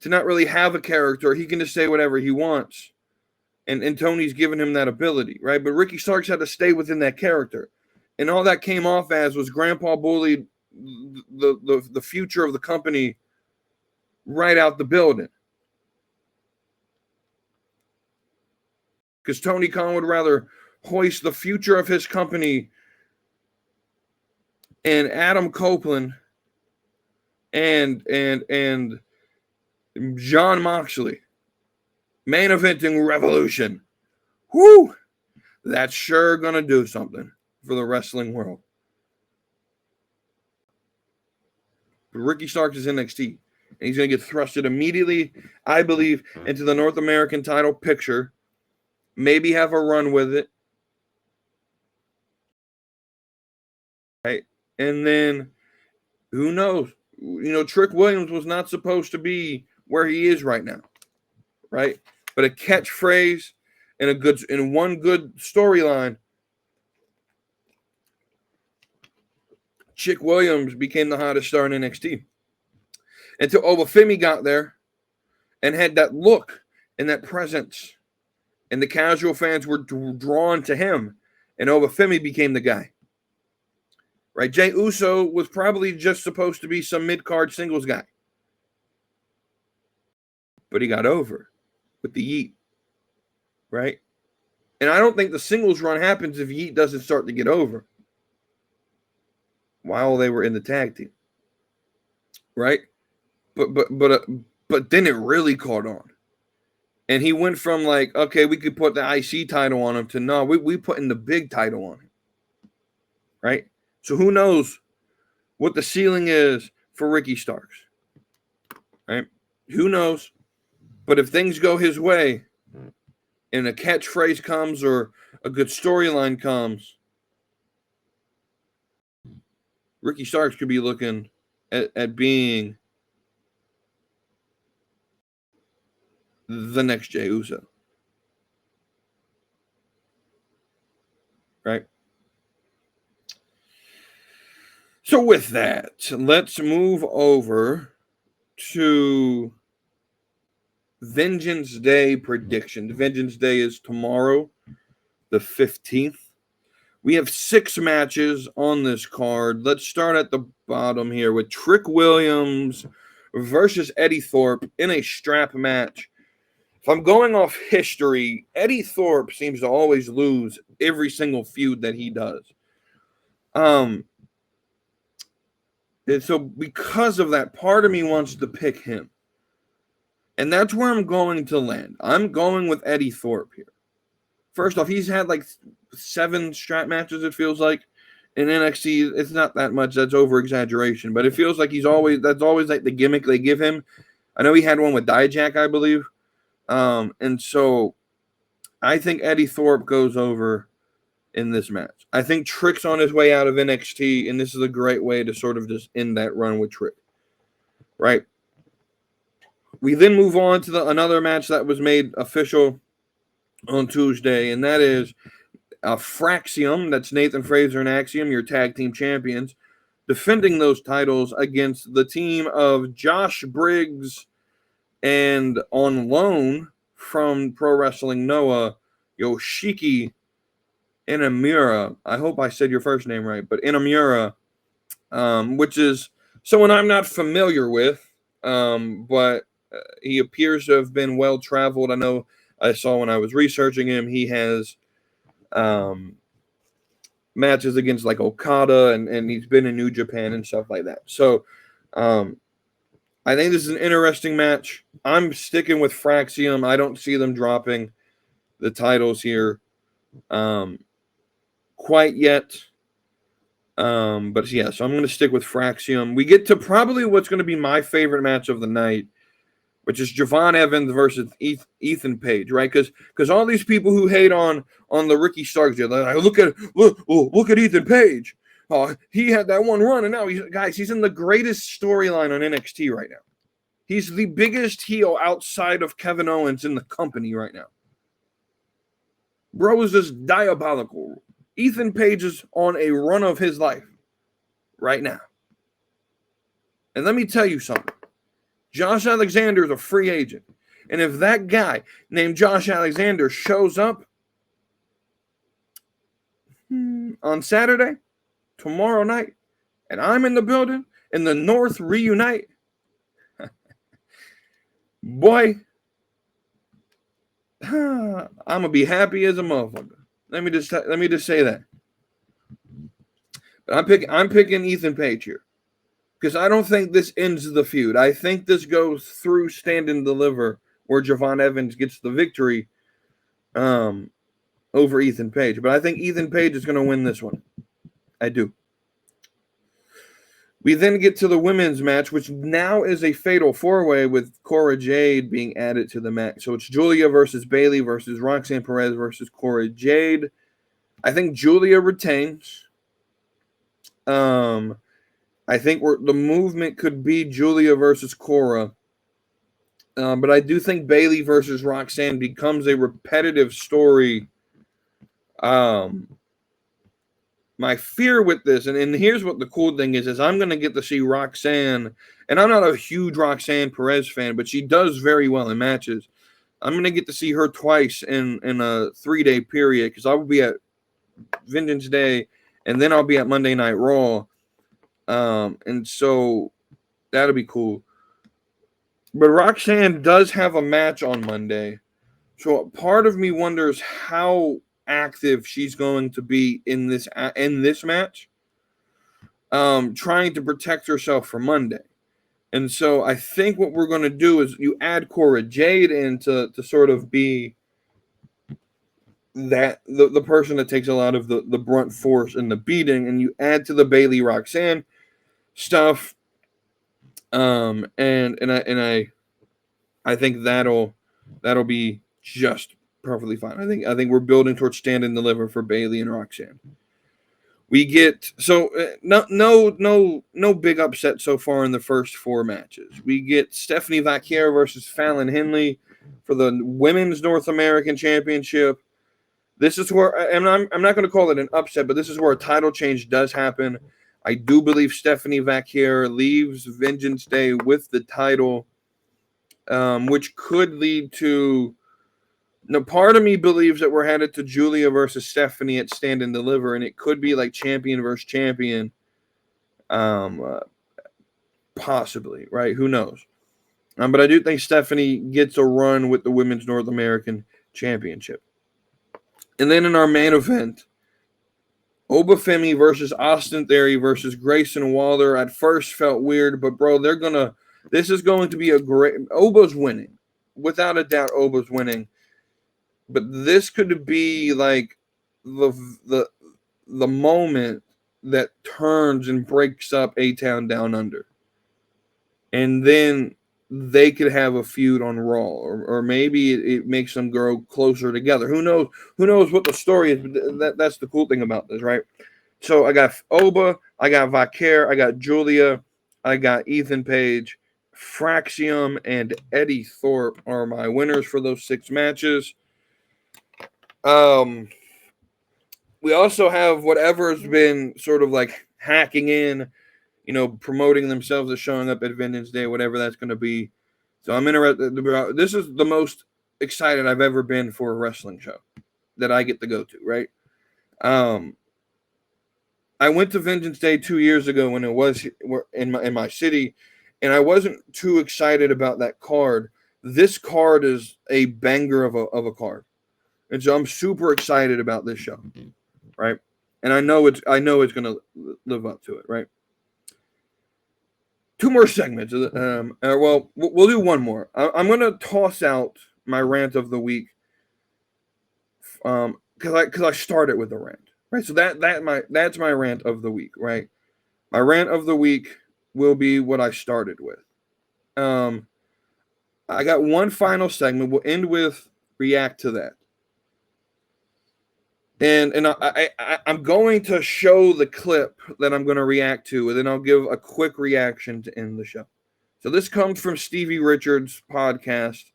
to not really have a character. He can just say whatever he wants. And Tony's given him that ability, right? But Ricky Starks had to stay within that character. And all that came off as was Grandpa bullied the future of the company right out the building. Because Tony Khan would rather hoist the future of his company and Adam Copeland and John Moxley main eventing Revolution. Whoo! That's sure gonna do something for the wrestling world. But Ricky Starks is NXT, and he's gonna get thrusted immediately, I believe, into the North American title picture. Maybe have a run with it. Right? And then who knows? You know, Trick Williams was not supposed to be where he is right now. Right? But a catchphrase and one good storyline, Chick Williams became the hottest star in NXT. Until Obafemi got there and had that look and that presence. And the casual fans were drawn to him. And Obafemi became the guy. Right? Jey Uso was probably just supposed to be some mid-card singles guy. But he got over with the Yeet. Right? And I don't think the singles run happens if Yeet doesn't start to get over while they were in the tag team. Right? But then it really caught on. And he went from like, okay, we could put the IC title on him to no, we putting the big title on him. Right? So who knows what the ceiling is for Ricky Starks. Right? Who knows? But if things go his way and a catchphrase comes or a good storyline comes, Ricky Starks could be looking at being the next Jey Uso. Right? So with that, let's move over to Vengeance Day predictions. Vengeance Day is tomorrow, the 15th. We have 6 matches on this card. Let's start at the bottom here with Trick Williams versus Eddie Thorpe in a strap match. If I'm going off history, Eddie Thorpe seems to always lose every single feud that he does. And so because of that, part of me wants to pick him. And that's where I'm going to land. I'm going with Eddie Thorpe here. First off, he's had like 7 strap matches, it feels like. In NXT, it's not that much. That's over-exaggeration. But it feels like that's always like the gimmick they give him. I know he had one with Dijak, I believe. And so I think Eddie Thorpe goes over in this match. I think Trick's on his way out of NXT, and this is a great way to sort of just end that run with Trick. Right? We then move on to another match that was made official on Tuesday, and that is Fraxium. That's Nathan Fraser and Axiom, your tag team champions, defending those titles against the team of Josh Briggs and on loan from Pro Wrestling Noah, Yoshiki Inamura. I hope I said your first name right, but Inamura, which is someone I'm not familiar with, but he appears to have been well-traveled. I know I saw when I was researching him, he has matches against like Okada, and he's been in New Japan and stuff like that. So I think this is an interesting match. I'm sticking with Fraxium. I don't see them dropping the titles here quite yet. But yeah, so I'm going to stick with Fraxium. We get to probably what's going to be my favorite match of the night, which is Javon Evans versus Ethan Page, right? Because all these people who hate on the Ricky Starks, they're like, look at Ethan Page. He had that one run, and now he's in the greatest storyline on NXT right now. He's the biggest heel outside of Kevin Owens in the company right now. Bro is just diabolical. Ethan Page is on a run of his life right now. And let me tell you something. Josh Alexander is a free agent. And if that guy named Josh Alexander shows up on Saturday, tomorrow night, and I'm in the building, and the North reunite, boy, I'm going to be happy as a motherfucker. Let me just say that. But I'm picking Ethan Page here. Because I don't think this ends the feud. I think this goes through Stand and Deliver, where Javon Evans gets the victory over Ethan Page. But I think Ethan Page is going to win this one. I do. We then get to the women's match, which now is a fatal four-way with Cora Jade being added to the match. So it's Julia versus Bayley versus Roxanne Perez versus Cora Jade. I think Julia retains. I think the movement could be Julia versus Cora. But I do think Bayley versus Roxanne becomes a repetitive story. My fear with this, and here's what the cool thing is I'm going to get to see Roxanne, and I'm not a huge Roxanne Perez fan, but she does very well in matches. I'm going to get to see her twice in a 3-day period, because I will be at Vengeance Day, and then I'll be at Monday Night Raw. And so that'll be cool. But Roxanne does have a match on Monday. So part of me wonders how active she's going to be in this match, trying to protect herself for Monday. And so I think what we're going to do is you add Cora Jade in to sort of be that the person that takes a lot of the brunt force and the beating, and you add to the Bayley Roxanne stuff. And I think that'll be just perfectly fine. I think we're building towards Stand and Deliver for Bayley and Roxanne. We get no big upset so far in the first 4 matches. We get Stephanie Vaquer versus Fallon Henley for the Women's North American Championship. This is where, and I'm not going to call it an upset, but this is where a title change does happen. I do believe Stephanie Vaquer leaves Vengeance Day with the title, which could lead to. Now, part of me believes that we're headed to Julia versus Stephanie at Stand and Deliver, and it could be like champion versus champion, possibly, right? Who knows? But I do think Stephanie gets a run with the Women's North American Championship. And then in our main event, Obafemi versus Austin Theory versus Grayson Waller. At first felt weird, but bro, this is going to be a great. Oba's winning. Without a doubt, Oba's winning. But this could be like the moment that turns and breaks up A-Town Down Under. And then they could have a feud on Raw, or maybe it makes them grow closer together. Who knows? Who knows what the story is? But that's the cool thing about this, right? So I got Oba, I got Vaquer, I got Julia, I got Ethan Page, Fraxium, and Eddie Thorpe are my winners for those 6 matches. We also have whatever's been sort of like hacking in, promoting themselves as showing up at Vengeance Day, whatever that's going to be. So I'm interested. This is the most excited I've ever been for a wrestling show that I get to go to, right? I went to Vengeance Day 2 years ago when it was in my city, and I wasn't too excited about that card this card is a banger of a card. And so I'm super excited about this show, right? And I know it's going to live up to it, right? 2 more segments. Well, we'll do one more. I'm going to toss out my rant of the week, because I started with a rant, right? So that's my rant of the week, right? My rant of the week will be what I started with. I got one final segment. We'll end with react to that. And I'm going to show the clip that I'm going to react to, and then I'll give a quick reaction to end the show. So this comes from Stevie Richards' podcast.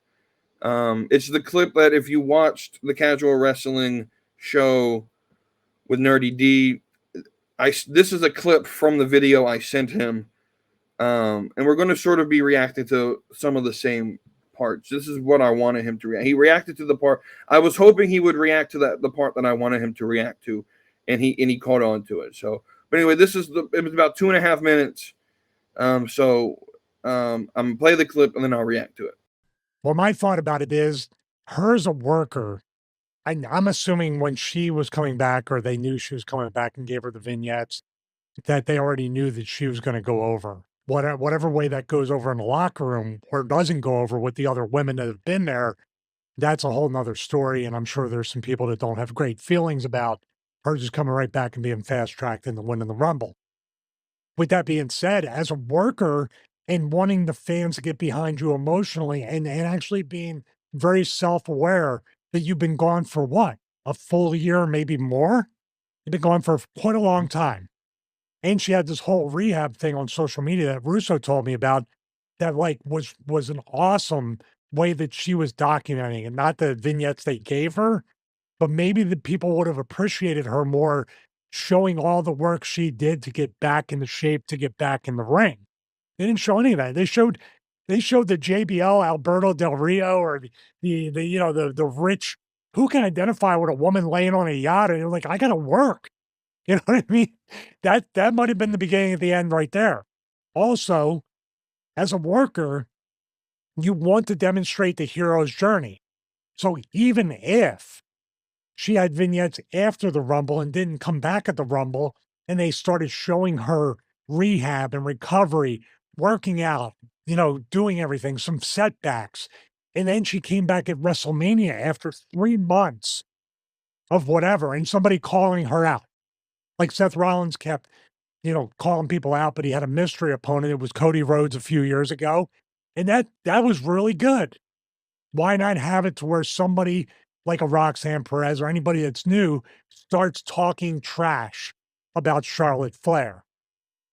It's the clip that if you watched the Casual Wrestling show with Nerdy D, this is a clip from the video I sent him. And we're going to sort of be reacting to some of the same parts. This is what I wanted him to react. He reacted to the part. I was hoping he would react to the part that I wanted him to react to, and he caught on to it. So, but anyway, it was about 2.5 minutes. I'm gonna play the clip and then I'll react to it. Well, my thought about it is, her as a worker, I'm assuming when she was coming back, or they knew she was coming back and gave her the vignettes, that they already knew that she was going to go over. Whatever way that goes over in the locker room, or doesn't go over with the other women that have been there, that's a whole nother story. And I'm sure there's some people that don't have great feelings about her just coming right back and being fast-tracked into winning the Rumble. With that being said, as a worker and wanting the fans to get behind you emotionally, and actually being very self-aware that you've been gone for what? A full year, maybe more? You've been gone for quite a long time. And she had this whole rehab thing on social media that Russo told me about, that like was an awesome way that she was documenting, and not the vignettes they gave her, but maybe the people would have appreciated her more, showing all the work she did to get back into shape, to get back in the ring. They didn't show any of that. They showed the JBL, Alberto Del Rio, or the rich, who can identify with a woman laying on a yacht, and they're like, I gotta work. You know what I mean? That might have been the beginning of the end right there. Also, as a worker, you want to demonstrate the hero's journey. So even if she had vignettes after the Rumble and didn't come back at the Rumble, and they started showing her rehab and recovery, working out, doing everything, some setbacks, and then she came back at WrestleMania after 3 months of whatever, and somebody calling her out. Like Seth Rollins kept, calling people out, but he had a mystery opponent. It was Cody Rhodes a few years ago. And that was really good. Why not have it to where somebody like a Roxanne Perez or anybody that's new starts talking trash about Charlotte Flair,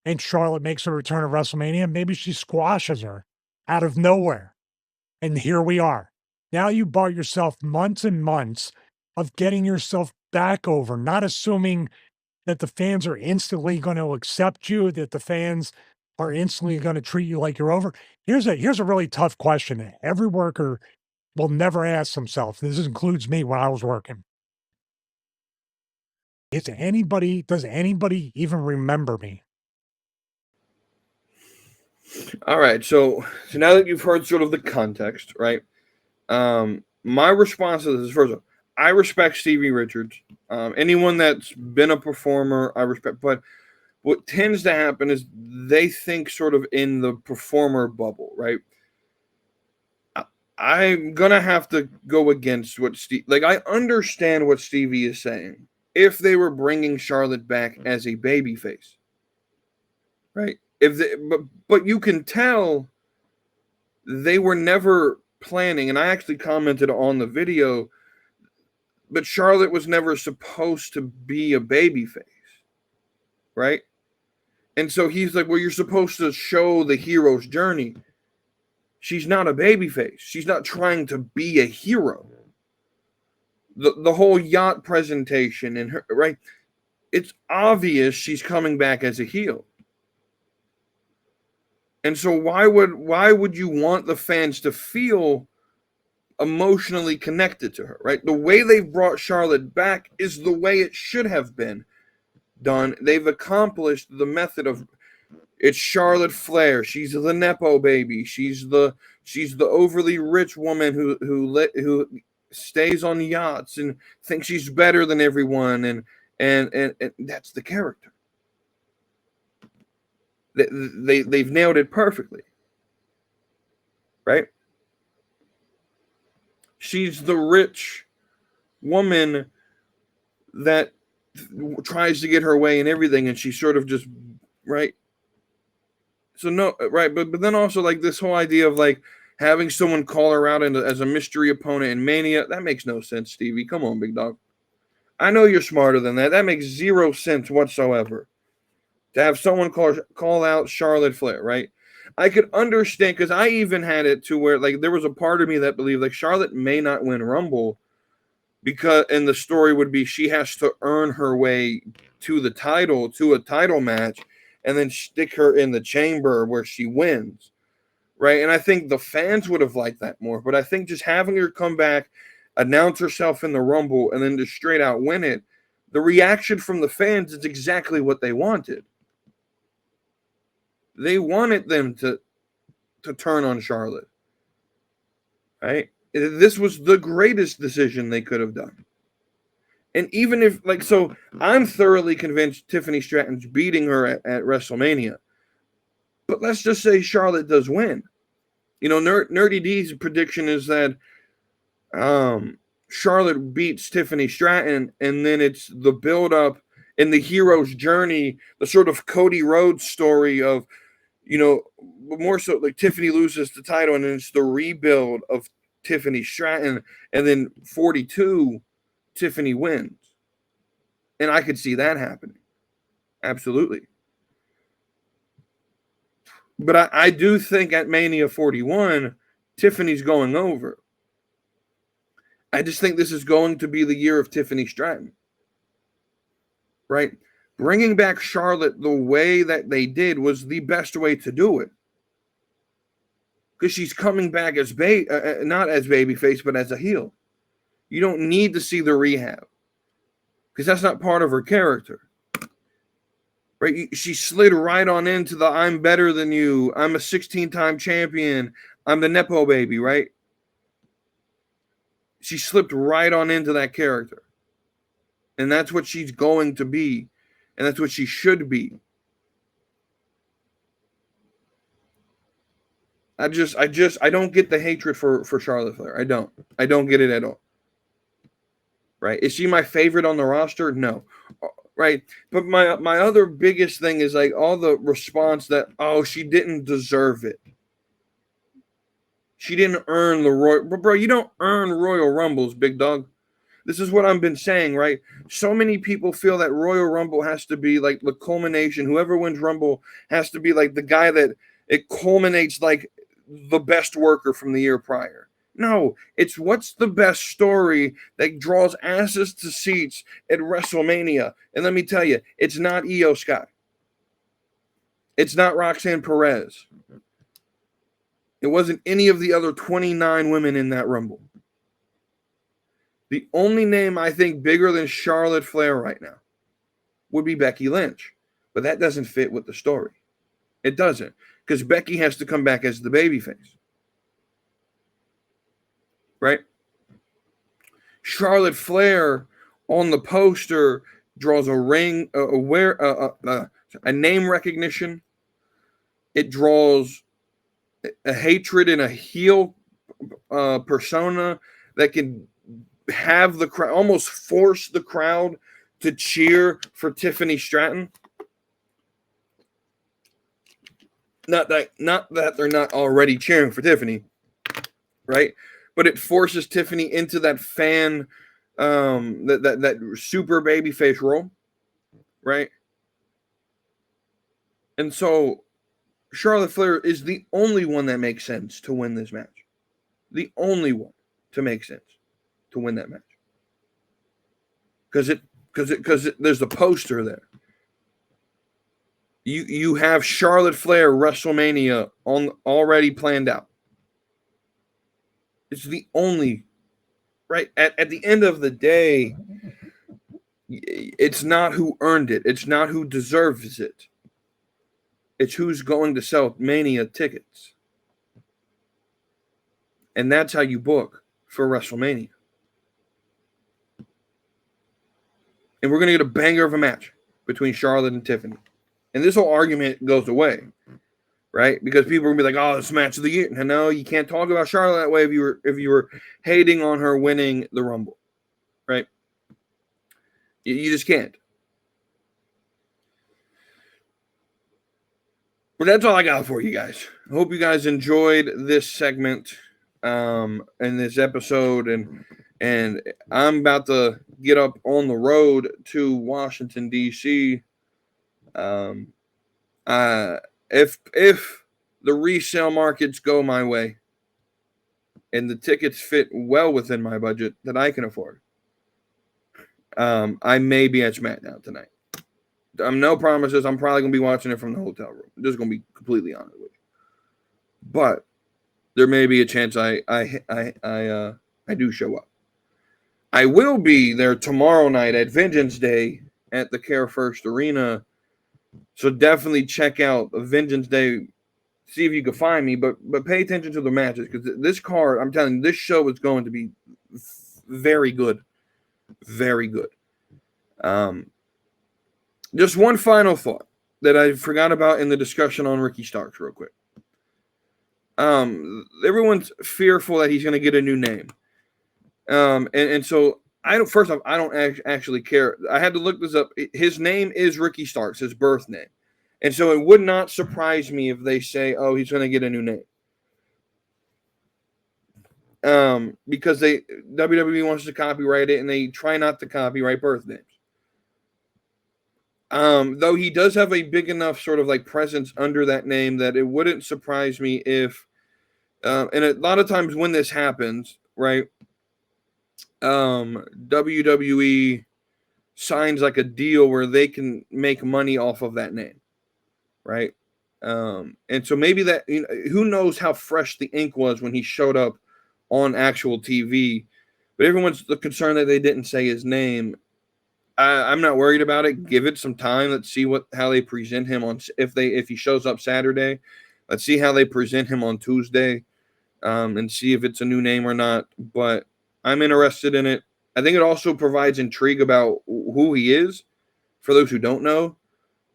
and Charlotte makes a return at WrestleMania? Maybe she squashes her out of nowhere. And here we are. Now you bought yourself months and months of getting yourself back over, not assuming that the fans are instantly going to accept you, that the fans are instantly going to treat you like you're over. Here's a really tough question that every worker will never ask themselves. This includes me when I was working. Does anybody even remember me? All right. So now that you've heard sort of the context, right? My response to this is, first of all, I respect Stevie Richards. Anyone that's been a performer, I respect. But what tends to happen is they think sort of in the performer bubble, right? I'm going to have to go against what I understand what Stevie is saying. If they were bringing Charlotte back as a babyface, right? But you can tell they were never planning, and I actually commented on the video, but Charlotte was never supposed to be a babyface, right? And so he's like, well, you're supposed to show the hero's journey. She's not a babyface. She's not trying to be a hero. The whole yacht presentation and her, right? It's obvious she's coming back as a heel. And so why would you want the fans to feel emotionally connected to her, right? The way they've brought Charlotte back is the way it should have been done. They've accomplished the method of, It's Charlotte Flair. She's the Nepo baby. She's the overly rich woman who stays on yachts and thinks she's better than everyone, and that's the character. They've nailed it perfectly, right? She's the rich woman that tries to get her way in everything, and she sort of just, right? So no, right, but then also like this whole idea of like having someone call her out as a mystery opponent in Mania, that makes no sense, Stevie. Come on, big dog. I know you're smarter than that. That makes zero sense whatsoever. To have someone call out Charlotte Flair, right? I could understand, because I even had it to where like there was a part of me that believed like Charlotte may not win Rumble, because and the story would be she has to earn her way to the title, to a title match, and then stick her in the chamber where she wins, right? And I think the fans would have liked that more. But I think just having her come back, announce herself in the Rumble, and then just straight out win it, the reaction from the fans is exactly what they wanted. They wanted them to turn on Charlotte, right? This was the greatest decision they could have done. And even if, like, so I'm thoroughly convinced Tiffany Stratton's beating her at WrestleMania. But let's just say Charlotte does win. You know, Nerdy D's prediction is that Charlotte beats Tiffany Stratton, and then it's the build-up and the hero's journey, the sort of Cody Rhodes story of, you know, more so like Tiffany loses the title, and then it's the rebuild of Tiffany Stratton, and then 42, Tiffany wins. And I could see that happening. Absolutely. But I do think at Mania 41, Tiffany's going over. I just think this is going to be the year of Tiffany Stratton. Right? Bringing back Charlotte the way that they did was the best way to do it. Because she's coming back as not as babyface, but as a heel. You don't need to see the rehab. Because that's not part of her character. Right? She slid right on into the I'm better than you. I'm a 16-time champion. I'm the Nepo baby, right? She slipped right on into that character. And that's what she's going to be. And that's what she should be. I don't get the hatred for Charlotte Flair. I don't get it at all. Right? Is she my favorite on the roster? No. Right? But my other biggest thing is like all the response that, oh, she didn't deserve it. She didn't earn the Royal. Bro, you don't earn Royal Rumbles, big dog. This is what I've been saying, right? So many people feel that Royal Rumble has to be like the culmination. Whoever wins Rumble has to be like the guy that it culminates like the best worker from the year prior. No, it's what's the best story that draws asses to seats at WrestleMania. And let me tell you, it's not Io Sky. It's not Roxanne Perez. It wasn't any of the other 29 women in that Rumble. The only name I think bigger than Charlotte Flair right now would be Becky Lynch. But that doesn't fit with the story. It doesn't. Because Becky has to come back as the babyface. Right? Charlotte Flair on the poster draws a name recognition. It draws a hatred and a heel persona that can have the crowd, almost force the crowd to cheer for Tiffany Stratton. Not that they're not already cheering for Tiffany, right? But it forces Tiffany into that fan, that super babyface role, right? And so Charlotte Flair is the only one that makes sense to win this match. The only one to make sense to win that match. Because there's a poster there. You have Charlotte Flair WrestleMania already planned out. It's the only, right? At the end of the day, it's not who earned it. It's not who deserves it. It's who's going to sell Mania tickets. And that's how you book for WrestleMania. And we're going to get a banger of a match between Charlotte and Tiffany. And this whole argument goes away, right? Because people are going to be like, oh, it's match of the year. And no, you can't talk about Charlotte that way if you were hating on her winning the Rumble, right? You just can't. But that's all I got for you guys. I hope you guys enjoyed this segment and this episode. And I'm about to get up on the road to Washington, D.C. If the resale markets go my way and the tickets fit well within my budget that I can afford, I may be at SmackDown tonight. No promises. I'm probably going to be watching it from the hotel room. I'm just going to be completely honest with you. But there may be a chance I do show up. I will be there tomorrow night at Vengeance Day at the Care First Arena. So definitely check out Vengeance Day. See if you can find me, but pay attention to the matches, because this card, I'm telling you, this show is going to be very good. Very good. Just one final thought that I forgot about in the discussion on Ricky Starks real quick. Everyone's fearful that he's going to get a new name. And so I don't actually care. I had to look this up. His name is Ricky Starks, his birth name. And so it would not surprise me if they say, oh, he's going to get a new name. Because WWE wants to copyright it, and they try not to copyright birth names. Though he does have a big enough sort of like presence under that name that it wouldn't surprise me if, and a lot of times when this happens, right, WWE signs like a deal where they can make money off of that name, right? And so maybe that, who knows how fresh the ink was when he showed up on actual TV, but everyone's concerned that they didn't say his name. I'm not worried about it. Give it some time. Let's see how they present him on if he shows up Saturday. Let's see how they present him on Tuesday, and see if it's a new name or not. But I'm interested in it. I think it also provides intrigue about who he is for those who don't know,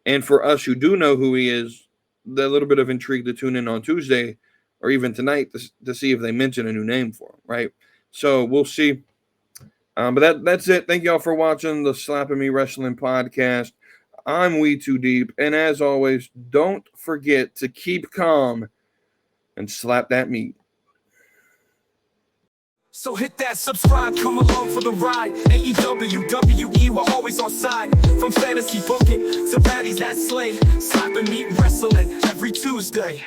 and for us who do know who he is, the little bit of intrigue to tune in on Tuesday or even tonight to see if they mention a new name for him, right? So we'll see. But that's it. Thank y'all for watching the Slapping Me Wrestling podcast. I'm WETOODEEP, and as always, don't forget to keep calm and slap that meat. So hit that subscribe, come along for the ride. AEW, WWE, we're always on side. From fantasy booking to baddies that slay. Slapping me wrestling every Tuesday.